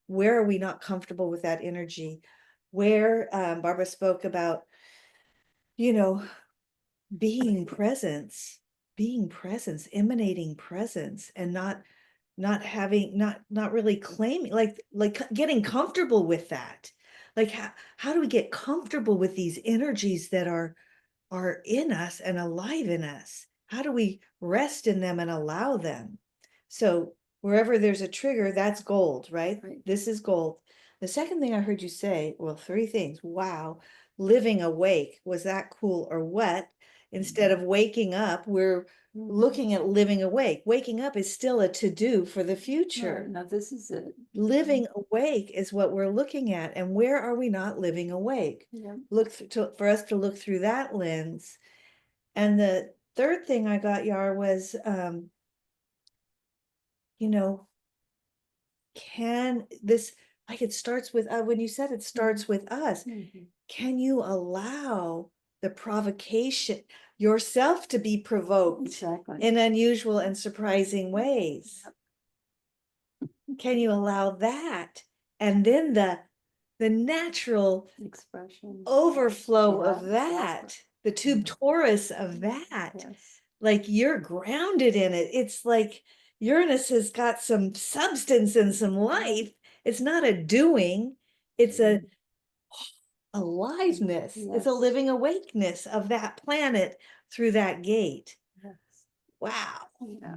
are we not comfortable with that energy? Where Barbara spoke about, you know, being presence, emanating presence, and not having, not really claiming, like getting comfortable with that. Like how do we get comfortable with these energies that are in us and alive in us? How do we rest in them and allow them? So wherever there's a trigger, that's gold, right? This is gold. The second thing I heard you say, well, three things. Wow, living awake. Was that cool or what? Instead of waking up, we're looking at living awake. Waking up is still a to-do for the future. Now this is it. Living awake is what we're looking at. And where are we not living awake? Yeah. For us to look through that lens. And the third thing I got, Yar, was, you know, can this, like, it starts with, when you said it starts with us, can you allow the provocation, yourself, to be provoked Exactly. in unusual and surprising ways? Can you allow that? And then the natural Expression. overflow of Yeah, that, exactly. the tube torus of that, Yes. like you're grounded in it. It's like Uranus has got some substance and some life. It's not a doing, it's a aliveness. It's a Yes. living awakeness of that planet through that gate. Yes. Wow, Yeah.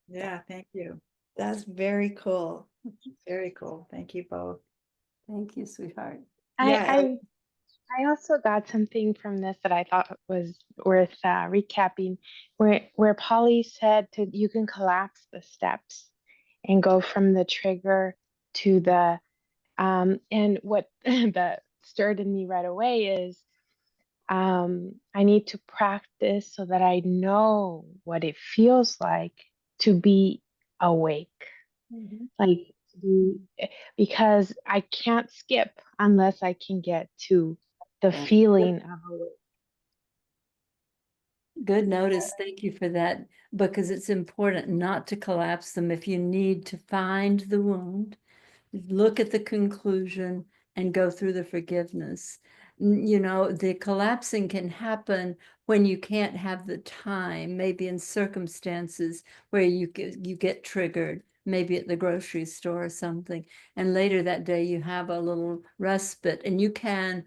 Yeah, thank you. that's very cool. Very cool. Thank you both. Thank you, sweetheart. Yeah. I also got something from this that I thought was worth recapping, where Polly said you can collapse the steps and go from the trigger to the and what that stirred in me right away is I need to practice so that I know what it feels like to be awake. Like to do because I can't skip unless I can get to the Yeah. feeling of a Good notice. Thank you for that, because it's important not to collapse them. If you need to find the wound, look at the conclusion and go through the forgiveness. You know, the collapsing can happen when you can't have the time, maybe in circumstances where you get triggered, maybe at the grocery store or something. And later that day you have a little respite and you can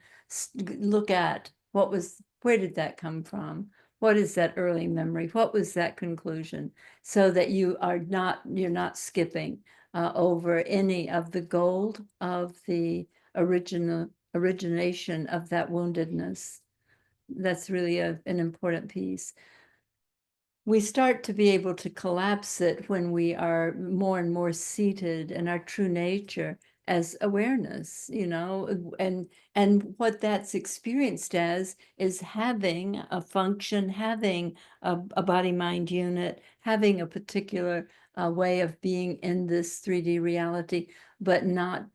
look at where did that come from? What is that early memory? What was that conclusion? So that you're not skipping over any of the gold of the origination of that woundedness. That's really an important piece. We start to be able to collapse it when we are more and more seated in our true nature as awareness, you know, and what that's experienced as is having a function, having a body-mind unit, having a particular way of being in this 3D reality, but not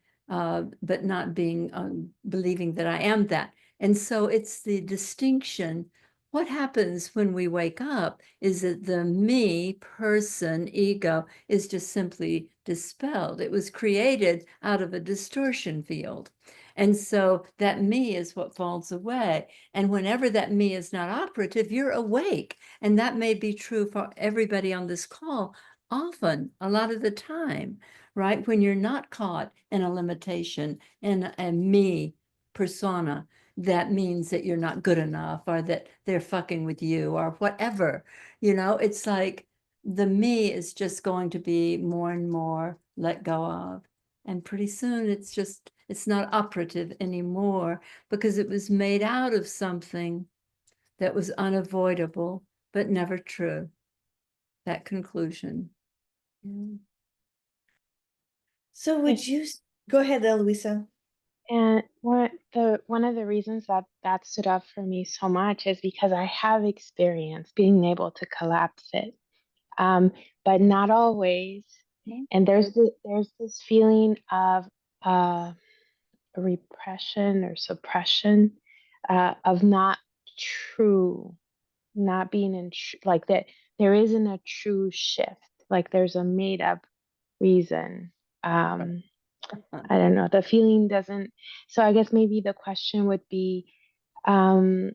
being believing that I am that. And so it's the distinction. What happens when we wake up is that the me, person, ego is just simply dispelled. It was created out of a distortion field. And so that me is what falls away. And whenever that me is not operative, you're awake. And that may be true for everybody on this call often, a lot of the time, right? When you're not caught in a limitation, in a me persona, that means that you're not good enough or that they're fucking with you or whatever. You know, it's like the me is just going to be more and more let go of. And pretty soon it's not operative anymore because it was made out of something that was unavoidable, but never true. That conclusion. Yeah. So would you go ahead, Eloisa? And one of the reasons that stood up for me so much is because I have experience being able to collapse it, but not always. And there's this feeling of repression or suppression of not true, not being in like that. There isn't a true shift. Like there's a made up reason. I don't know. The feeling doesn't. So I guess maybe the question would be, um,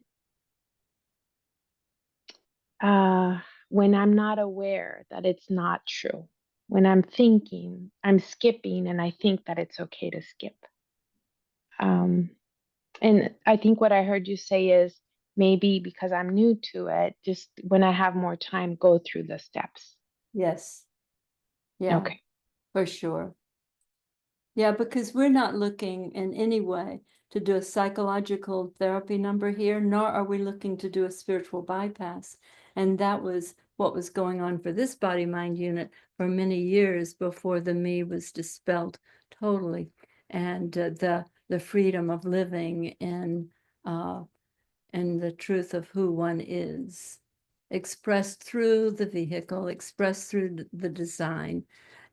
when I'm not aware that it's not true, when I'm thinking, I'm skipping, and I think that it's okay to skip. And I think what I heard you say is maybe because I'm new to it, just when I have more time, go through the steps. Yes. Yeah, Okay. for sure. Yeah, because we're not looking in any way to do a psychological therapy number here, nor are we looking to do a spiritual bypass. And that was what was going on for this body-mind unit for many years before the me was dispelled totally. And the freedom of living in the truth of who one is, expressed through the vehicle, expressed through the design.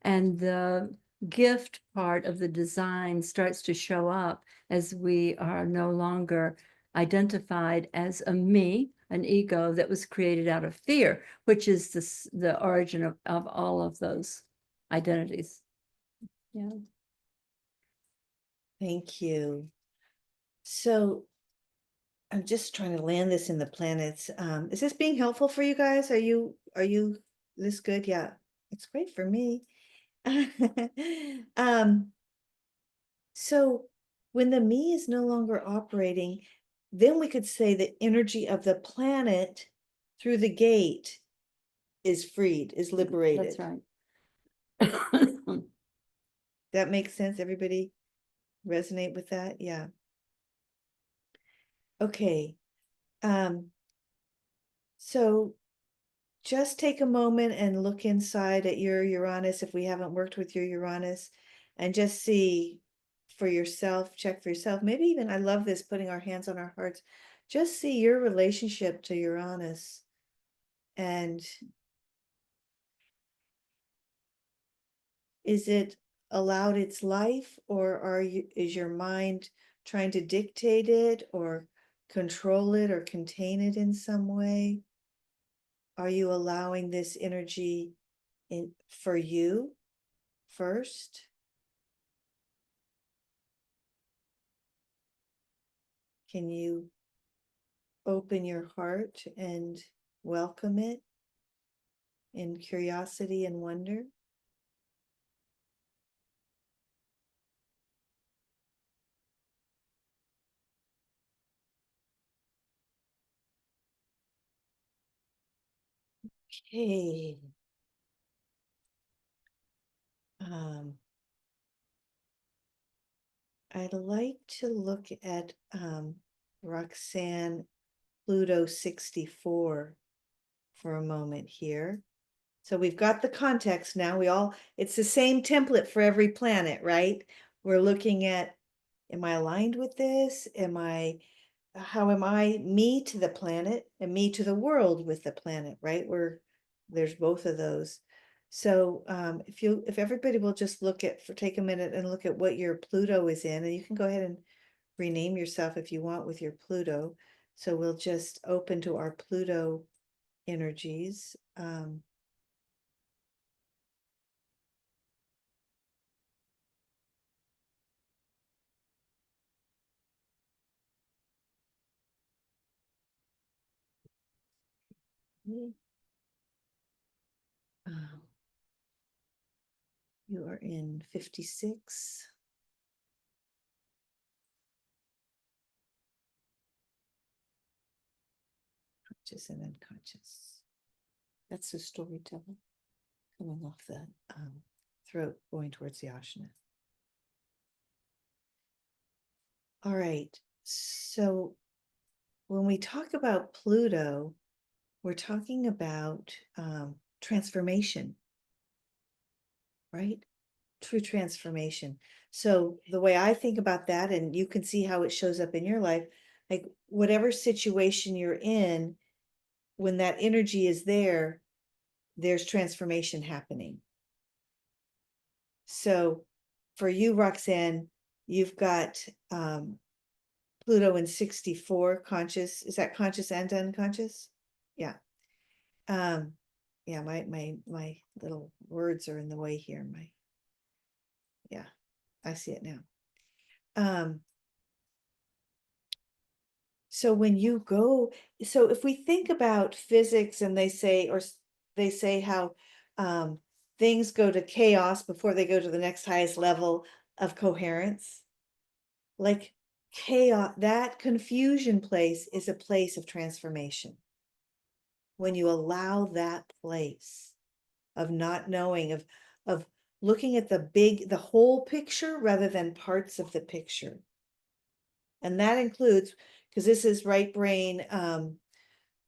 And the gift part of the design starts to show up as we are no longer identified as a me, an ego that was created out of fear, which is the origin of all of those identities. Yeah. Thank you. So I'm just trying to land this in the planets. Is this being helpful for you guys? Are you this good? Yeah, it's great for me. So when the me is no longer operating, then we could say the energy of the planet through the gate is freed, is liberated. That's right. That makes sense. Everybody resonate with that? Yeah. Okay. So just take a moment and look inside at your Uranus if we haven't worked with your Uranus, and just see for yourself, check for yourself. Maybe even, I love this, putting our hands on our hearts. Just see your relationship to Uranus. And is it allowed its life, or is your mind trying to dictate it or control it or contain it in some way? Are you allowing this energy in for you first? Can you open your heart and welcome it in curiosity and wonder? Okay. I'd like to look at Roxanne Pluto 64 for a moment here. So we've got the context now. It's the same template for every planet, right? We're looking at, am I aligned with this? How am I me to the planet and me to the world with the planet, right? There's both of those. So if everybody will just take a minute and look at what your Pluto is in, and you can go ahead and rename yourself if you want with your Pluto. So we'll just open to our Pluto energies. You are in 56. Conscious and unconscious. That's the storyteller coming off the throat, going towards the Ashna. All right. So when we talk about Pluto, we're talking about transformation, right? True transformation. So the way I think about that, and you can see how it shows up in your life, like whatever situation you're in, when that energy is there, there's transformation happening. So for you, Roxanne, you've got Pluto in 64 conscious. Is that conscious and unconscious? Yeah. Yeah, my little words are in the way here. Yeah, I see it now. So when you go, so if we think about physics and they say how things go to chaos before they go to the next highest level of coherence, like chaos, that confusion place is a place of transformation. When you allow that place of not knowing, of looking at the whole picture rather than parts of the picture. And that includes, because this is right brain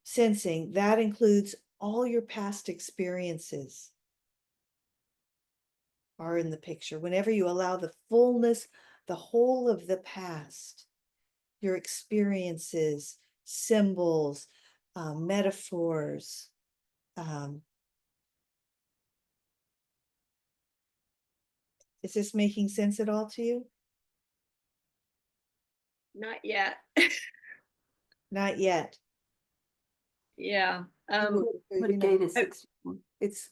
sensing, that includes all your past experiences are in the picture. Whenever you allow the fullness, the whole of the past, your experiences, symbols, metaphors, is this making sense at all to you? Not yet. Not yet. Yeah. What gate is 61? It's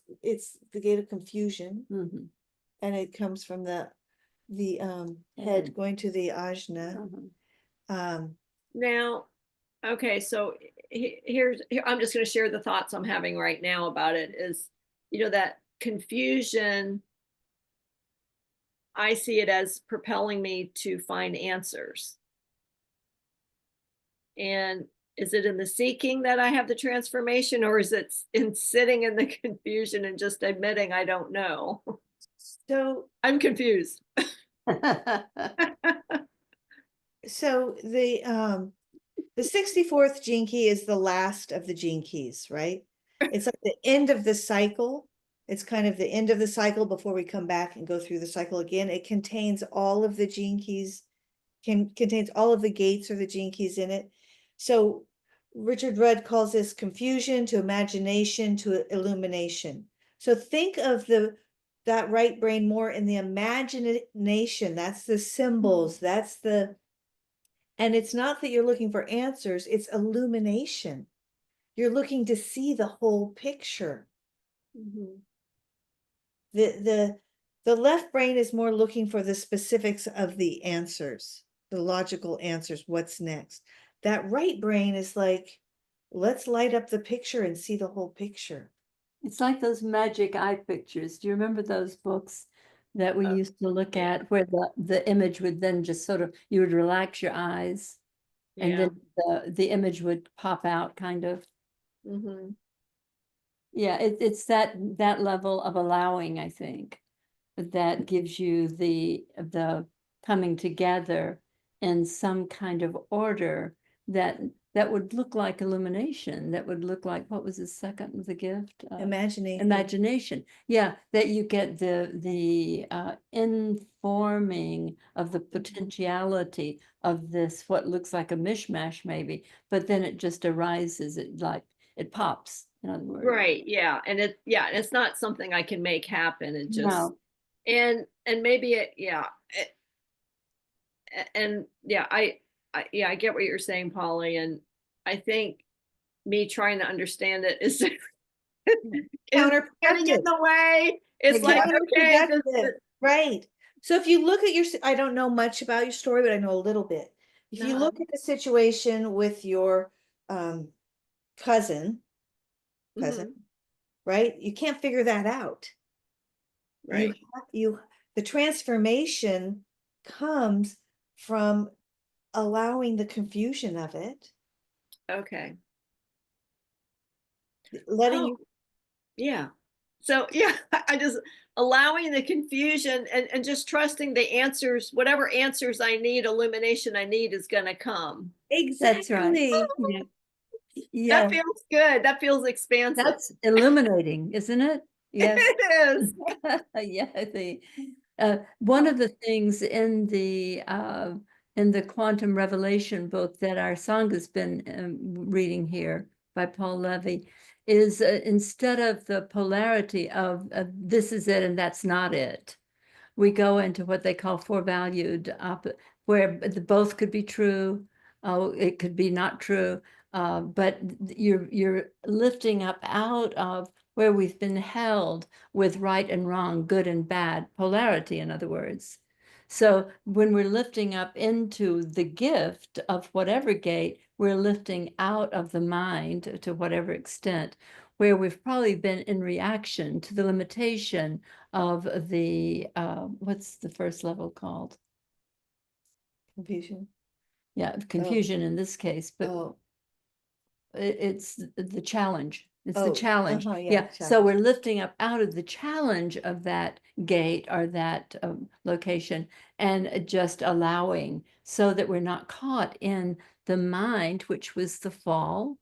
the gate of confusion, Mhm. and it comes from the head Head. going to the ajna. Uh-huh. Now, okay, so I'm just going to share the thoughts I'm having right now about it is, that confusion, I see it as propelling me to find answers. And is it in the seeking that I have the transformation, or is it in sitting in the confusion and just admitting I don't know? So I'm confused. so the 64th gene key is the last of the gene keys, right? It's like the end of the cycle. It's kind of the end of the cycle before we come back and go through the cycle again. It contains all of the gene keys, contains all of the gates or the gene keys in it. So Richard Rudd calls this confusion to imagination to illumination. So think of that right brain more in the imagination. That's the symbols. That's the, and it's not that you're looking for answers, it's illumination. You're looking to see the whole picture. The left brain is more looking for the specifics of the answers, the logical answers, what's next. That right brain is like, let's light up the picture and see the whole picture. It's like those magic eye pictures. Do you remember those books that we used to look at where the image would then just sort of, you would relax your eyes and then the image would pop out kind of. Yeah, it's that level of allowing, I think, that gives you the coming together in some kind of order that would look like illumination, that would look like, what was the second of the gift? Imagination. Yeah, that you get the informing of the potentiality of this, what looks like a mishmash maybe, but then it just arises, it pops, in other words. Right, yeah, and it's not something I can make happen. It just, No. and maybe I get what you're saying, Polly, and I think me trying to understand it is Counterproductive. getting in the way. It's like, okay, right. So if you look at I don't know much about your story, but I know a little bit. If you look at the situation with your cousin, right? You can't figure that out. Right. The transformation comes from allowing the confusion of it. Okay. Letting you. Yeah. So yeah, I just allowing the confusion and just trusting the answers, whatever answers I need, illumination I need is going to come. Exactly. That's right. That feels good. That feels expansive. That's illuminating, isn't it? Yes. It is. Yeah. One of the things in the Quantum Revelation book that our Sangha has been reading here by Paul Levy is instead of the polarity of this is it and that's not it, we go into what they call four-valued, where both could be true, it could be not true, but you're lifting up out of where we've been held with right and wrong, good and bad, polarity, in other words. So when we're lifting up into the gift of whatever gate, we're lifting out of the mind to whatever extent, where we've probably been in reaction to the limitation of the, what's the first level called? Confusion. Yeah, confusion in this case, but it's the challenge. It's the challenge. Yeah. So we're lifting up out of the challenge of that gate or that location and just allowing so that we're not caught in the mind, which was the fall,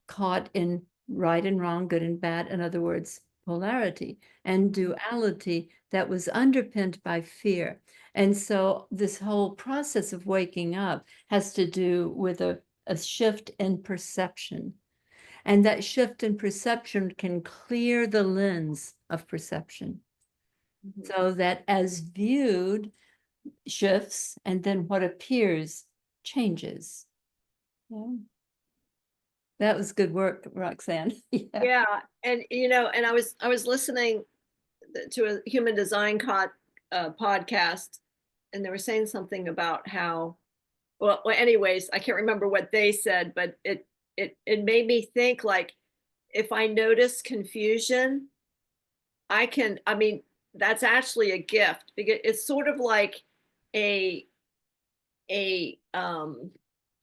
caught in right and wrong, good and bad. In other words, polarity and duality that was underpinned by fear. And so this whole process of waking up has to do with a shift in perception. And that shift in perception can clear the lens of perception. So that as viewed shifts and then what appears changes. Yeah. That was good work, Roxanne. Yeah. And, and I was listening to a human design podcast, and they were saying something about how, well, anyways, I can't remember what they said, but it made me think, like, if I notice confusion, that's actually a gift, because it's sort of like I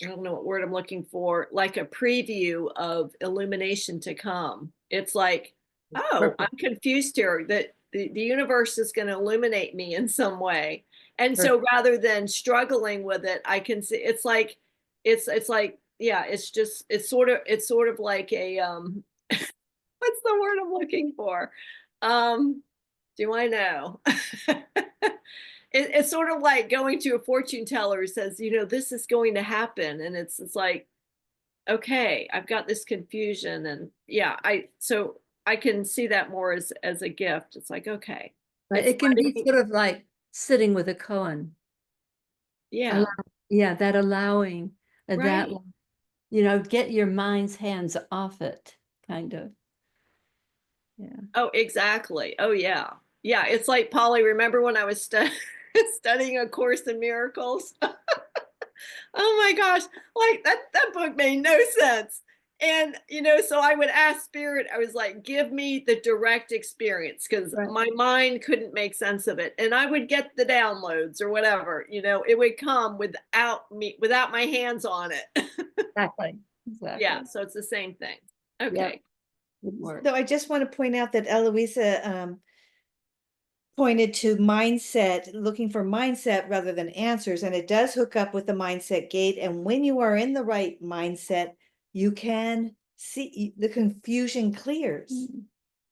don't know what word I'm looking for, like a preview of illumination to come. It's like, oh, I'm confused here, that the universe is going to illuminate me in some way. And so rather than struggling with it, I can see it's like, yeah, it's sort of like a, what's the word I'm looking for? Do I know? It's sort of like going to a fortune teller who says, this is going to happen. And it's like, okay, I've got this confusion. And yeah, so I can see that more as a gift. It's like, okay. But It's it can be letting- sort of like sitting with a koan. yeah, Yeah, that allowing that, right. get your mind's hands off it, kind of. Yeah. Oh, exactly. Oh, yeah. Yeah, it's like Polly, remember when I was studying A Course in Miracles? Oh my gosh, like that book made no sense. And so I would ask Spirit, I was like, give me the direct experience because Right. my mind couldn't make sense of it. And I would get the downloads or whatever, it would come without my hands on it. Exactly. Exactly. Yeah, so it's the same thing. Yep. Okay. Good work. So I just want to point out that Eloisa pointed to mindset, looking for mindset rather than answers, and it does hook up with the mindset gate. And when you are in the right mindset, you can see the confusion clears,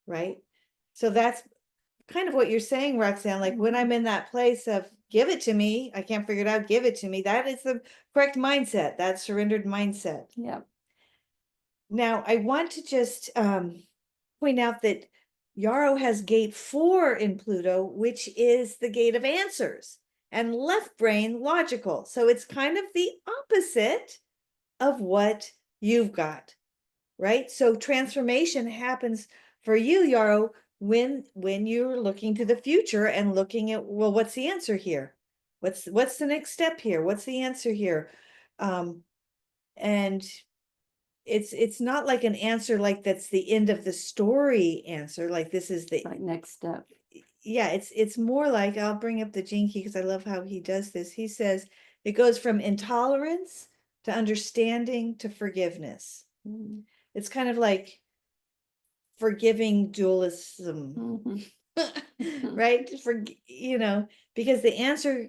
right? So that's kind of what you're saying, Roxanne. Like when I'm in that place of give it to me, I can't figure it out, give it to me. That is the correct mindset, that surrendered mindset. Yeah. Now, I want to just point out that Yarrow has gate 4 in Pluto, which is the gate of answers and left brain logical. So it's kind of the opposite of what you've got, right? So transformation happens for you, Yarrow, when you're looking to the future and looking at, well, what's the answer here? What's the next step here? What's the answer here? And it's not like an answer like that's the end of the story answer, like this is the Like next step. yeah, it's more like, I'll bring up the Gene Key because I love how he does this. He says it goes from intolerance to understanding to forgiveness. It's kind of like forgiving dualism, right? Because the answer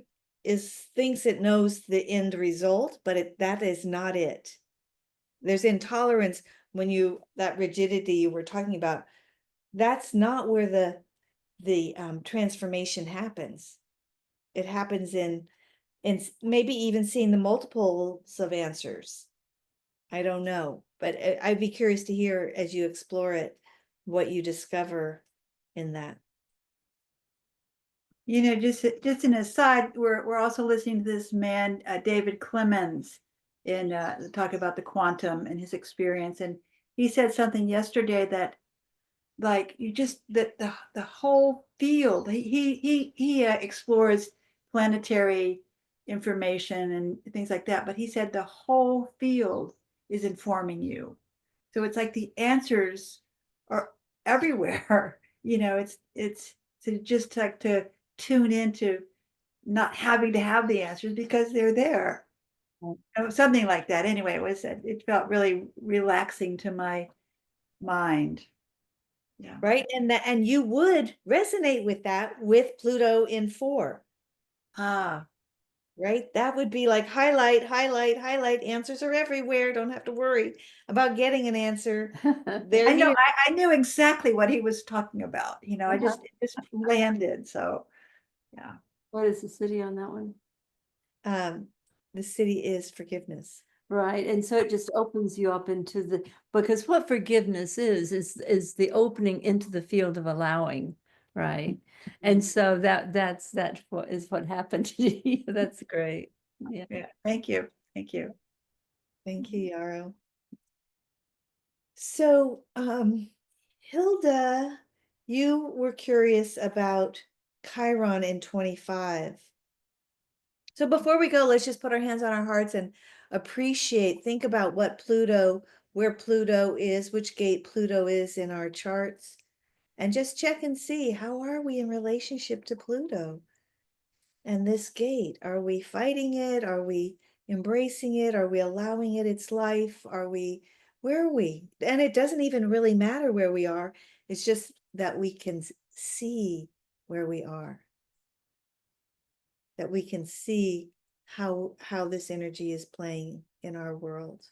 thinks it knows the end result, but that is not it. There's intolerance when that rigidity you were talking about. That's not where the transformation happens. It happens in maybe even seeing the multiples of answers. I don't know, but I'd be curious to hear as you explore it, what you discover in that. Just an aside, we're also listening to this man, David Clemens, in talk about the quantum and his experience, and he said something yesterday that, like, the whole field. He explores planetary information and things like that, but he said the whole field is informing you. So it's like the answers are everywhere. It's to just like to tune into not having to have the answers because they're there. Something like that. Anyway, it felt really relaxing to my mind. Yeah. Right. And you would resonate with that with Pluto in 4. Right. That would be like highlight, answers are everywhere. Don't have to worry about getting an answer. They're I know, here. I knew exactly what he was talking about. It just landed. So, yeah. What is the city on that one? The city is forgiveness. Right. And so it just opens you up because what forgiveness is the opening into the field of allowing. Right. And so that's what happened to you. That's great. Yeah. Yeah. Thank you. Thank you. Thank you, Yarrow. So, Hilda, you were curious about Chiron in 25. So before we go, let's just put our hands on our hearts and think about where Pluto is, which gate Pluto is in our charts, and just check and see, how are we in relationship to Pluto and this gate? Are we fighting it? Are we embracing it? Are we allowing it its life? Where are we? And it doesn't even really matter where we are. It's just that we can see where we are, that we can see how this energy is playing in our world.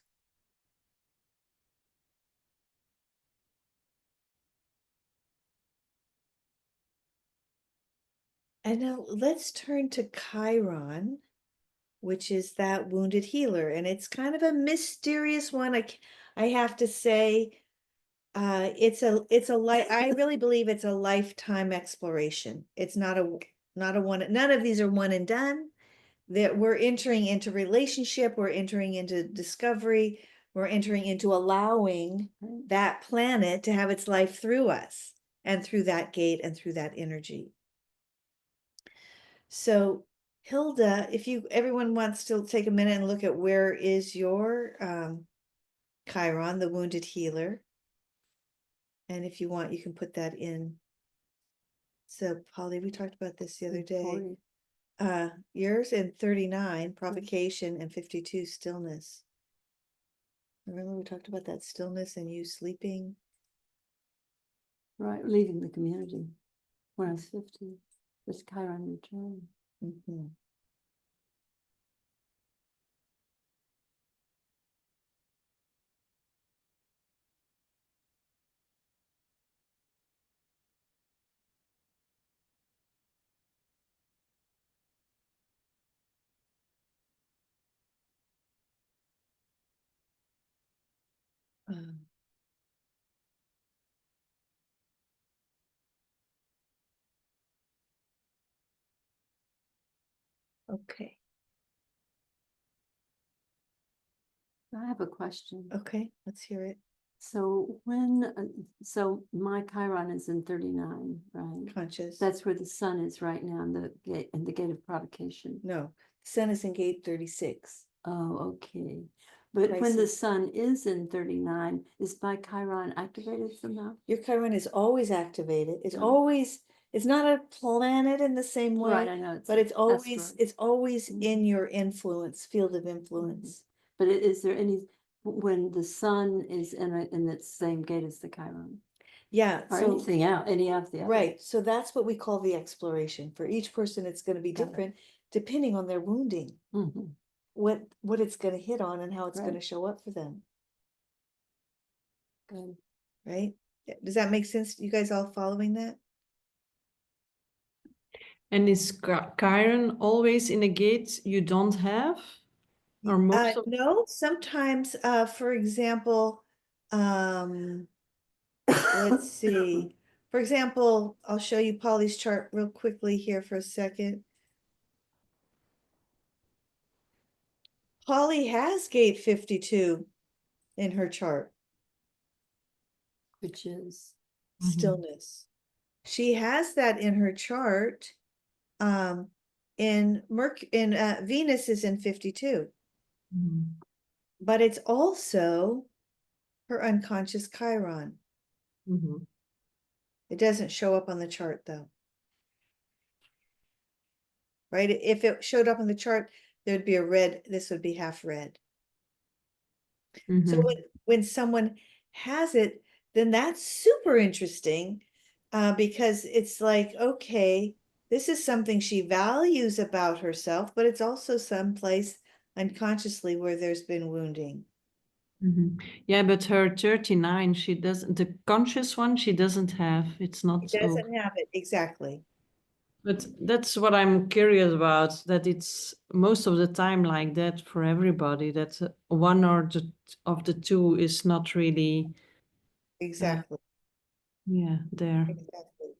And now let's turn to Chiron, which is that wounded healer. And it's kind of a mysterious one. I have to say, I really believe it's a lifetime exploration. It's not a one, none of these are one and done. That we're entering into relationship, we're entering into discovery, we're entering into allowing that planet to have its life through us and through that gate and through that energy. So Hilda, if everyone wants to take a minute and look at where is your Chiron, the wounded healer. And if you want, you can put that in. So Polly, we talked about this the other day. Yours in 39, provocation, and 52, stillness. Remember we talked about that stillness and you sleeping? Right, leaving the community when I was 50. This Chiron return. Mhm. Um, Okay, I have a question. okay, let's hear it. So so my Chiron is in 39, right? Conscious. That's where the sun is right now in the gate of provocation. No, sun is in gate 36. Oh, okay. But when the Crisis. sun is in 39, is my Chiron activated somehow? Your Chiron is always activated. It's Oh. always, it's not a planet in the same way. Right, I know. But it's always, asteroid. it's always Mhm. in your influence, field of influence. But is there when the sun is in that same gate as the Chiron? Yeah, Or so, anything out, any of the others? right, so that's what we call the exploration. For each person, it's gonna be Got it. different depending on their wounding, Mhm. what it's gonna hit on and how it's gonna Right. show up for them, Good. right? Does that make sense? You guys all following that? And is Chiron always in a gate you don't have? Or most of No, sometimes, for example, let's see. For example, I'll show you Polly's chart real quickly here for a second. Polly has gate 52 in her chart, Which is stillness. She has that in her chart. In Venus is in 52, Mhm. but it's also her unconscious Chiron. Mhm. It doesn't show up on the chart though. Right? If it showed up on the chart, there'd be a red, this would be half red. So Mhm. when someone has it, then that's super interesting, because it's like, okay, this is something she values about herself, but it's also someplace unconsciously where there's been wounding. Mhm. Yeah, but her 39, she doesn't, the conscious one, she doesn't have. It's not It so. doesn't have it, exactly. But that's what I'm curious about, that it's most of the time like that for everybody, that one or of the two is not really, Exactly. yeah, there. Exactly.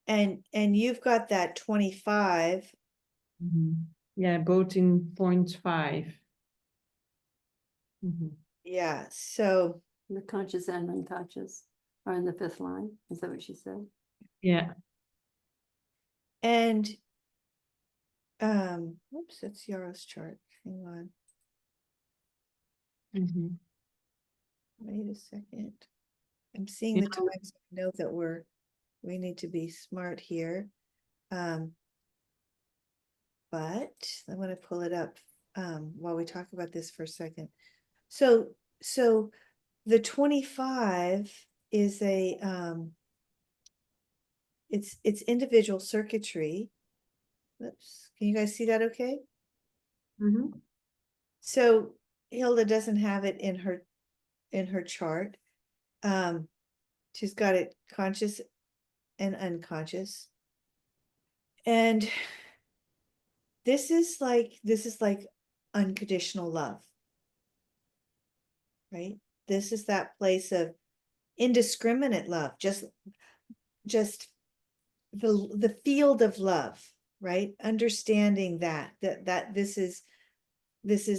And you've got that 25. Mhm. Yeah, both in 0.5. Mhm. Yeah, so the conscious and unconscious are in the 5th line. Is that what she said? Yeah. and oops, that's Yaro's chart. Hang on. Mhm. Wait a second. I'm seeing You the know- times. I know that we need to be smart here. But I want to pull it up while we talk about this for a second. So the 25 is a it's individual circuitry. Oops, can you guys see that okay? Mhm. So Hilda doesn't have it in her chart. She's got it conscious and unconscious. And this is like unconditional love, right? This is that place of indiscriminate love, just the field of love, right? Understanding that this is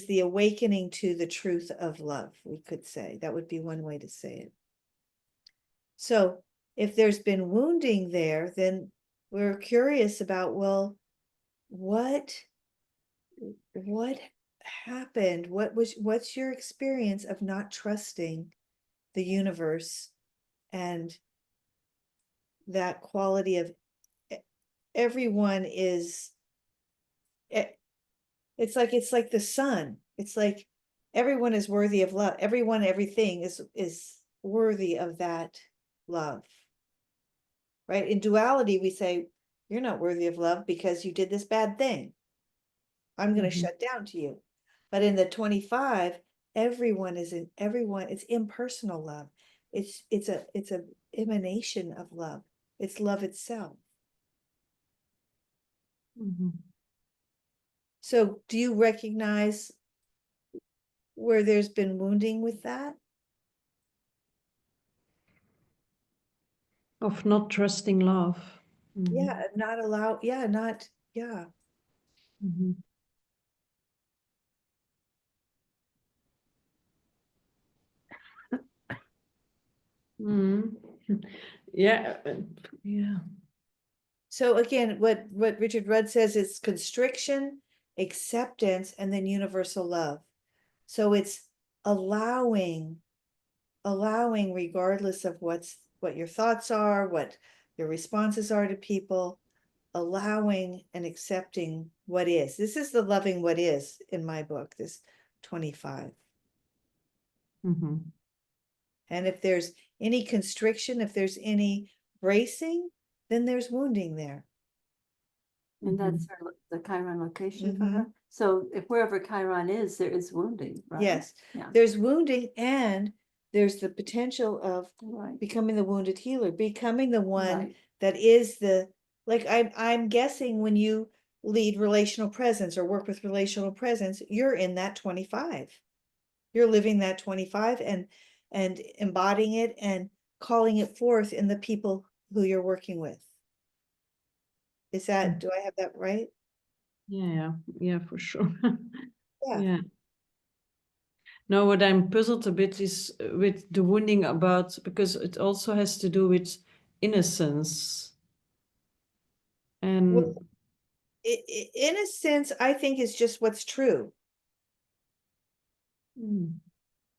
the awakening to the truth of love, we could say. That would be one way to say it. So if there's been wounding there, then we're curious about, well, what happened? What's your experience of not trusting the universe and that quality of everyone is it's like the sun. It's like everyone is worthy of love. Everyone, everything is worthy of that love. Right? In duality, we say, you're not worthy of love because you did this bad thing. I'm going to shut down to you. But in the 25, everyone, it's impersonal love. It's a emanation of love. It's love itself. So do you recognize where there's been wounding with that? Of not trusting love. Yeah, not allow, yeah, not, yeah. Yeah, yeah. So again, what Richard Rudd says is constriction, acceptance, and then universal love. So it's allowing regardless of what your thoughts are, what your responses are to people, allowing and accepting what is. This is the loving what is in my book, this 25. And if there's any constriction, if there's any bracing, then there's wounding there. And that's the Chiron location for her. So if wherever Chiron is, there is wounding, right? Yes, Yeah. there's wounding, and there's the potential of Right. becoming the wounded healer, becoming the one Right. that is the, like I'm guessing when you lead relational presence or work with relational presence, you're in that 25. You're living that 25 and embodying it and calling it forth in the people who you're working with. Is that, do I have that right? Yeah, for sure. Yeah. Yeah. No, what I'm puzzled a bit is with the wounding about, because it also has to do with innocence. And Well, in a sense, I think is just what's true,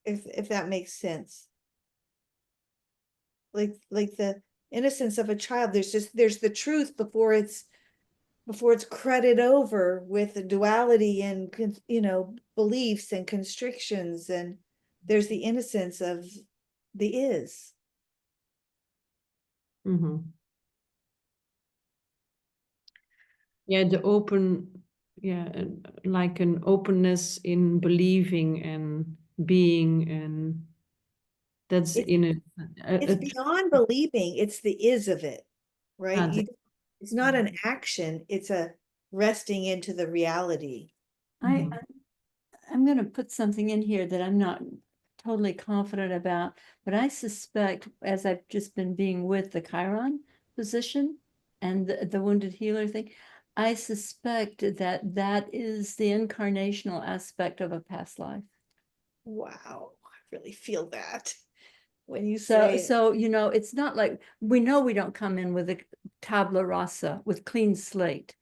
if that makes sense. Like the innocence of a child, there's the truth before it's credited over with the duality and beliefs and constrictions, and there's the innocence of the is. yeah, the open, like an openness in believing and being, and that's It's, in it. it's beyond believing, it's the is of it, right? It's not an action, it's a resting into the reality. I'm going to put something in here that I'm not totally confident about, but I suspect, as I've just been being with the Chiron position and the wounded healer thing, I suspect that is the incarnational aspect of a past life. Wow, I really feel that when you say so it's not like we know we don't come in with a tabula rasa with clean slate.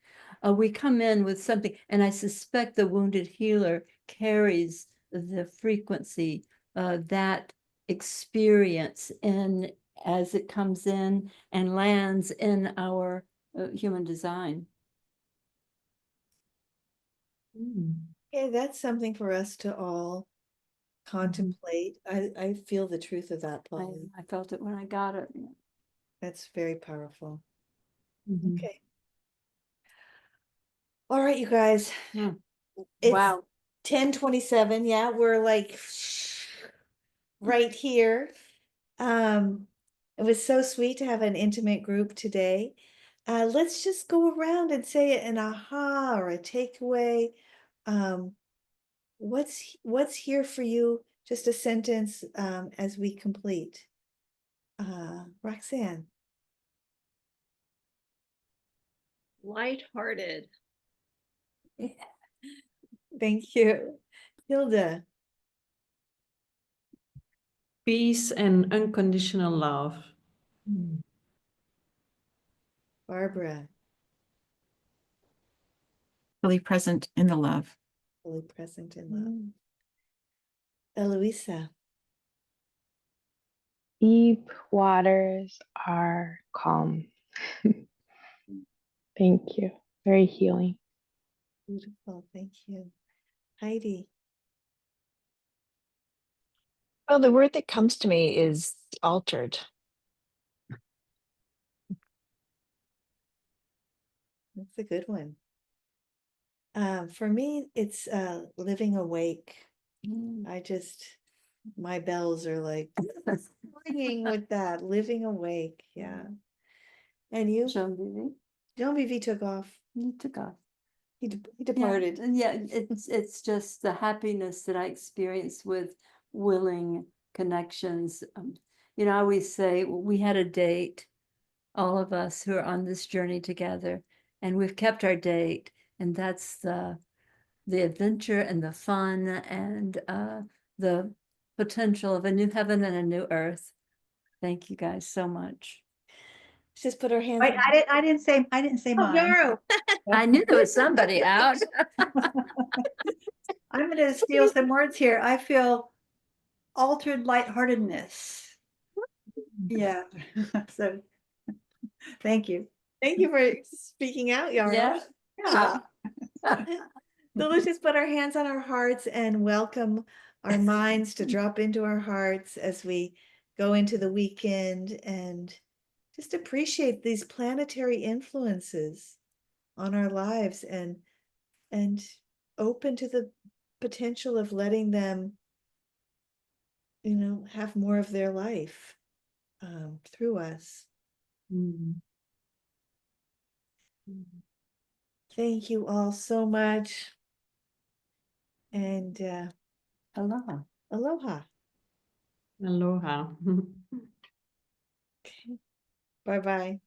We come in with something, and I suspect the wounded healer carries the frequency, that experience in as it comes in and lands in our human design. Okay, that's something for us to all contemplate. I feel the truth of that, Polly. I felt it when I got it. That's very powerful. Okay. All right, you guys. It's Wow. 10:27. Yeah, we're like right here. It was so sweet to have an intimate group today. Let's just go around and say an aha or a takeaway. What's here for you? Just a sentence as we complete. Roxanne. Lighthearted. Thank you. Hilda. Peace and unconditional love. Barbara. Fully present in the love. Fully present in love. Eloisa. Deep waters are calm. Thank you. Very healing. Beautiful. Thank you. Heidi. Well, the word that comes to me is altered. That's a good one. For me, it's living awake. My bells are like ringing with that, living awake. Yeah. And you? Jean Vivi took off. He took off. He Yeah, departed. and yeah, it's just the happiness that I experience with willing connections. You know, I always say we had a date, all of us who are on this journey together, and we've kept our date, and that's the adventure and the fun and the potential of a new heaven and a new earth. Thank you guys so much. Let's just put our hands. Wait, I didn't say mine. Yarrow. I knew there was somebody out. I'm going to steal some words here. I feel altered lightheartedness. Yeah. So thank you. Thank you for speaking out, Yarrow. Yeah. Yeah. So let's just put our hands on our hearts and welcome our minds to drop into our hearts as we go into the weekend and just appreciate these planetary influences on our lives and open to the potential of letting them, have more of their life through us. Thank you all so much. And Aloha. aloha. Aloha. Bye-bye.